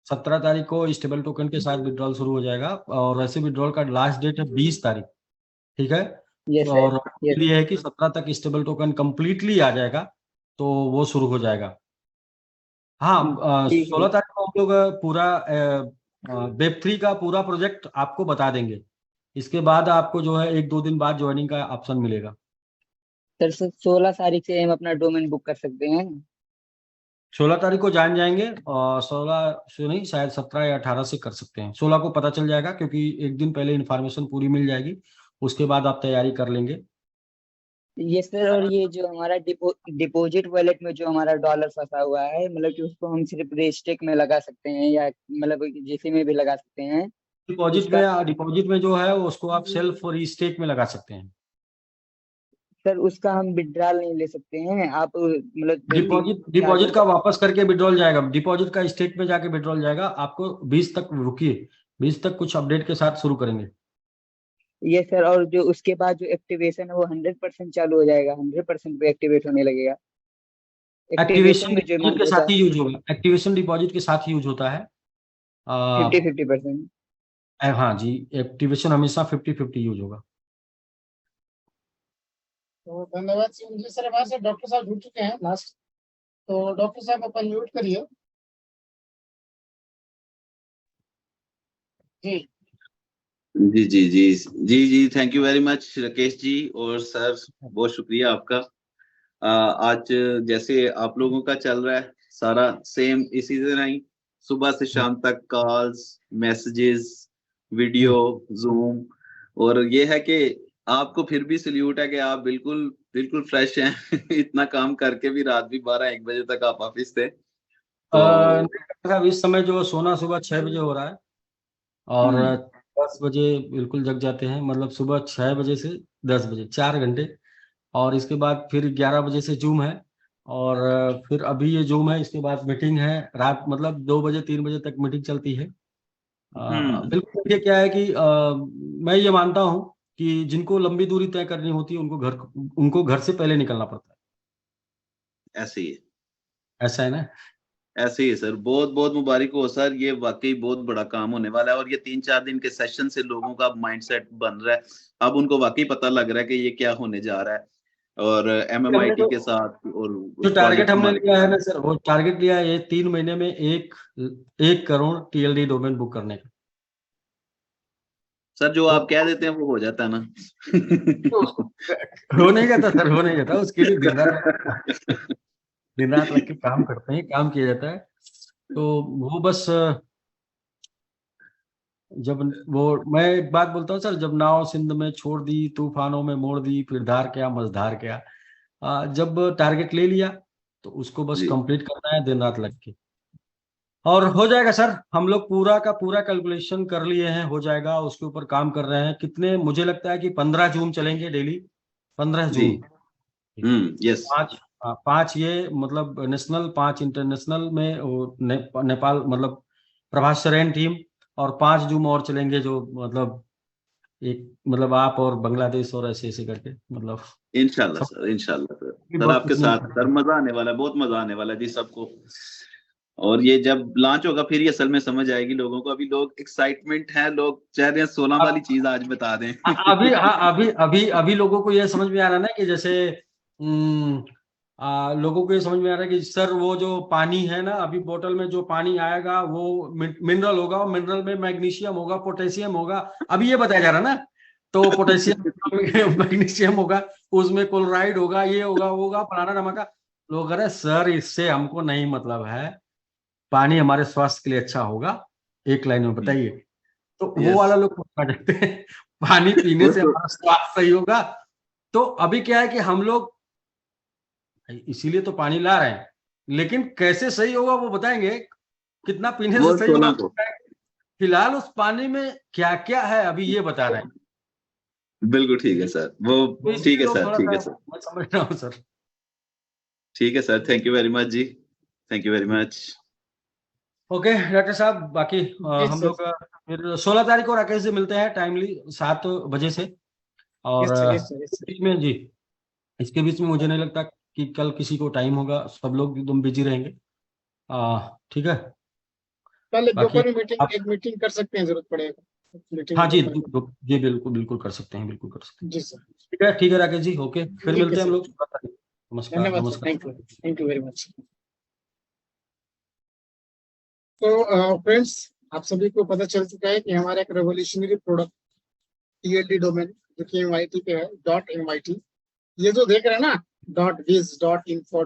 17 तारीख को स्टेबल टोकन के साथ विड्रॉल शुरू हो जाएगा, और वैसे विड्रॉल का लास्ट डेट है 20 तारीख। ठीक है, यस और सर। यस ये है कि 17 तक स्टेबल टोकन कंप्लीटली आ जाएगा, तो वो शुरू हो जाएगा। हाँ, ठीक है। 16 तारीख को हम लोग पूरा वेब3 का पूरा प्रोजेक्ट आपको बता देंगे। इसके बाद आपको जो है 1-2 दिन बाद ज्वाइनिंग का ऑप्शन मिलेगा। सर 16 तारीख से हम अपना डोमेन बुक कर सकते हैं। 16 तारीख को जान जाएंगे, और 16 से नहीं, शायद 17 या 18 से कर सकते हैं। 16 को पता चल जाएगा, क्योंकि एक दिन पहले इन्फॉर्मेशन पूरी मिल जाएगी, उसके बाद आप तैयारी कर लेंगे। Yes sir. और ये जो हमारा डिपॉजिट वॉलेट में जो हमारा डॉलर फंसा हुआ है, मतलब कि उसको हम सिर्फ रेस्टेक में लगा सकते हैं या मतलब जिसी में भी लगा सकते हैं? डिपॉजिट में जो है उसको आप सेल्फ और स्टेक में लगा सकते हैं। सर उसका हम विड्रॉल नहीं ले सकते हैं? आप मतलब डिपॉजिट का वापस करके विड्रॉल जाएगा, डिपॉजिट का स्टेक में जाके विड्रॉल जाएगा। आपको 20 तक रुकिए, 20 तक कुछ अपडेट के साथ शुरू करेंगे। ये सर। और जो उसके बाद जो एक्टिवेशन है वो 100% चालू हो जाएगा, 100% पे एक्टिवेट होने लगेगा। एक्टिवेशन एक्टिवेशन में जो डिपॉजिट के होता साथ ही यूज होगा, एक्टिवेशन डिपॉजिट के साथ ही यूज होता है। 50-50%। हाँ जी, एक्टिवेशन हमेशा 50-50 यूज होगा। तो धन्यवाद शिवम जी। सर हमारे साथ डॉक्टर साहब जुड़ चुके हैं लास्ट, तो डॉक्टर साहब अपन म्यूट करिए। जी जी जी जी जी जी thank you very much Rakesh ji और सर, बहुत शुक्रिया आपका। आज जैसे आप लोगों का चल रहा है सारा सेम इसी तरह ही, सुबह से शाम तक कॉल्स, मैसेजेस, वीडियो, जूम, और ये है कि आपको फिर भी सल्यूट है कि आप बिल्कुल बिल्कुल फ्रेश हैं। इतना काम करके भी रात भी 12-1 बजे तक आप ऑफिस थे। तो इस समय जो सोना सुबह 6 बजे हो रहा है, और 10 बजे बिल्कुल जग जाते हैं, मतलब सुबह 6 बजे से 10 बजे 4 घंटे, और इसके बाद फिर 11 बजे से जूम है, और फिर अभी ये जूम है, इसके बाद मीटिंग है रात, मतलब 2 बजे 3 बजे तक मीटिंग चलती है। बिल्कुल देखिए क्या है कि मैं ये मानता हूँ कि जिनको लंबी दूरी तय करनी होती है उनको घर से पहले निकलना पड़ता है। ऐसे ही है, ऐसा है ना? ऐसे ही है सर। बहुत बहुत मुबारक हो सर, ये वाकई बहुत बड़ा काम होने वाला है। और ये 3-4 दिन के सेशन से लोगों का माइंडसेट बन रहा है, अब उनको वाकई पता लग रहा है कि ये क्या होने जा रहा है। और MMIT के साथ और जो टारगेट हमने हमारे लिया है ना सर, वो टारगेट लिया है ये 3 महीने में 1 करोड़ TLD डोमेन बुक करने का। सर जो आप कह देते हैं वो हो जाता है ना। हो नहीं जाता सर, हो नहीं जाता, उसके लिए दिन रात लग के काम करते हैं, काम किया जाता है। तो वो बस जब वो, मैं एक बात बोलता हूँ सर, जब नाव सिंध में छोड़ दी, तूफानों में मोड़ दी, फिर धार क्या मझधार क्या, जब टारगेट ले लिया तो उसको बस जी। कंप्लीट करना है दिन रात लग के, और हो जाएगा सर। हम लोग पूरा का पूरा कैलकुलेशन कर लिए हैं, हो जाएगा, उसके ऊपर काम कर रहे हैं। कितने, मुझे लगता है कि 15 जूम चलेंगे डेली, 15 जी। जूम। यस। 5 ये मतलब नेशनल, 5 इंटरनेशनल में वो नेपाल मतलब प्रभास सरेन टीम, और 5 जूम और चलेंगे जो मतलब एक मतलब आप और बांग्लादेश और ऐसे ऐसे करके, मतलब इंशाल्लाह सर, इंशाल्लाह सर। सर बहुत आपके कुछ साथ नहीं। सर मजा आने वाला है, बहुत मजा आने वाला है जी सबको। और ये जब लॉन्च होगा फिर ये असल में समझ आएगी लोगों को। अभी लोग एक्साइटमेंट है, लोग चाह रहे हैं 16 वाली चीज आज बता दें। अभी अभी लोगों को ये समझ में आ रहा है ना कि जैसे लोगों को ये समझ में आ रहा है कि सर वो जो पानी है ना, अभी बोतल में जो पानी आएगा वो मिनरल होगा, और मिनरल में मैग्नीशियम होगा, पोटेशियम होगा, अभी ये बताया जा रहा है ना। तो पोटेशियम मैग्नीशियम होगा, उसमें क्लोराइड होगा, ये होगा वो होगा, फलाना धमाका। लोग कह रहे हैं सर इससे हमको नहीं मतलब है, पानी हमारे स्वास्थ्य के लिए अच्छा होगा, एक लाइन में बताइए। तो वो Yes. वाला लोग क्या कहते हैं, पानी पीने वो से तो हमारा स्वास्थ्य सही होगा। तो अभी क्या है कि हम लोग इसीलिए तो पानी ला रहे हैं, लेकिन कैसे सही होगा वो बताएंगे, कितना पीने वो से सही होगा 16 को फिलहाल उस पानी में क्या क्या है अभी ये बता रहे हैं। बिल्कुल ठीक है सर, वो तो ठीक इसलिए है लोग सर, थोड़ा ठीक है सा, सर, मैं समझ रहा हूँ सर। ठीक है sir. Thank you very much जी, thank you very much. Okay doctor साहब, बाकी जी हम सर, लोग फिर 16 तारीख को राकेश जी मिलते हैं टाइमली 7 बजे से। और yes sir, yes sir, yes sir. बीच में जी, इसके बीच में मुझे नहीं लगता कि कल किसी को टाइम होगा, सब लोग एकदम बिजी रहेंगे। ठीक है। कल एक बाकी दोपहर में आप, एक मीटिंग कर सकते हैं, जरूरत पड़ेगा मीटिंग हाँ में जी, दोपहर में। जी बिल्कुल बिल्कुल कर सकते हैं, बिल्कुल कर सकते हैं। जी सर, ठीक है राकेश जी, ओके, फिर ठीक है मिलते हैं हम सर। लोग। नमस्कार धन्यवाद सर, नमस्कार। Thank you very much. तो फ्रेंड्स, आप सभी को पता चल चुका है कि हमारा एक रेवोल्यूशनरी प्रोडक्ट TLD डोमेन जो कि MIT पे है, .MIT, ये जो देख रहे हैं ना, .biz.info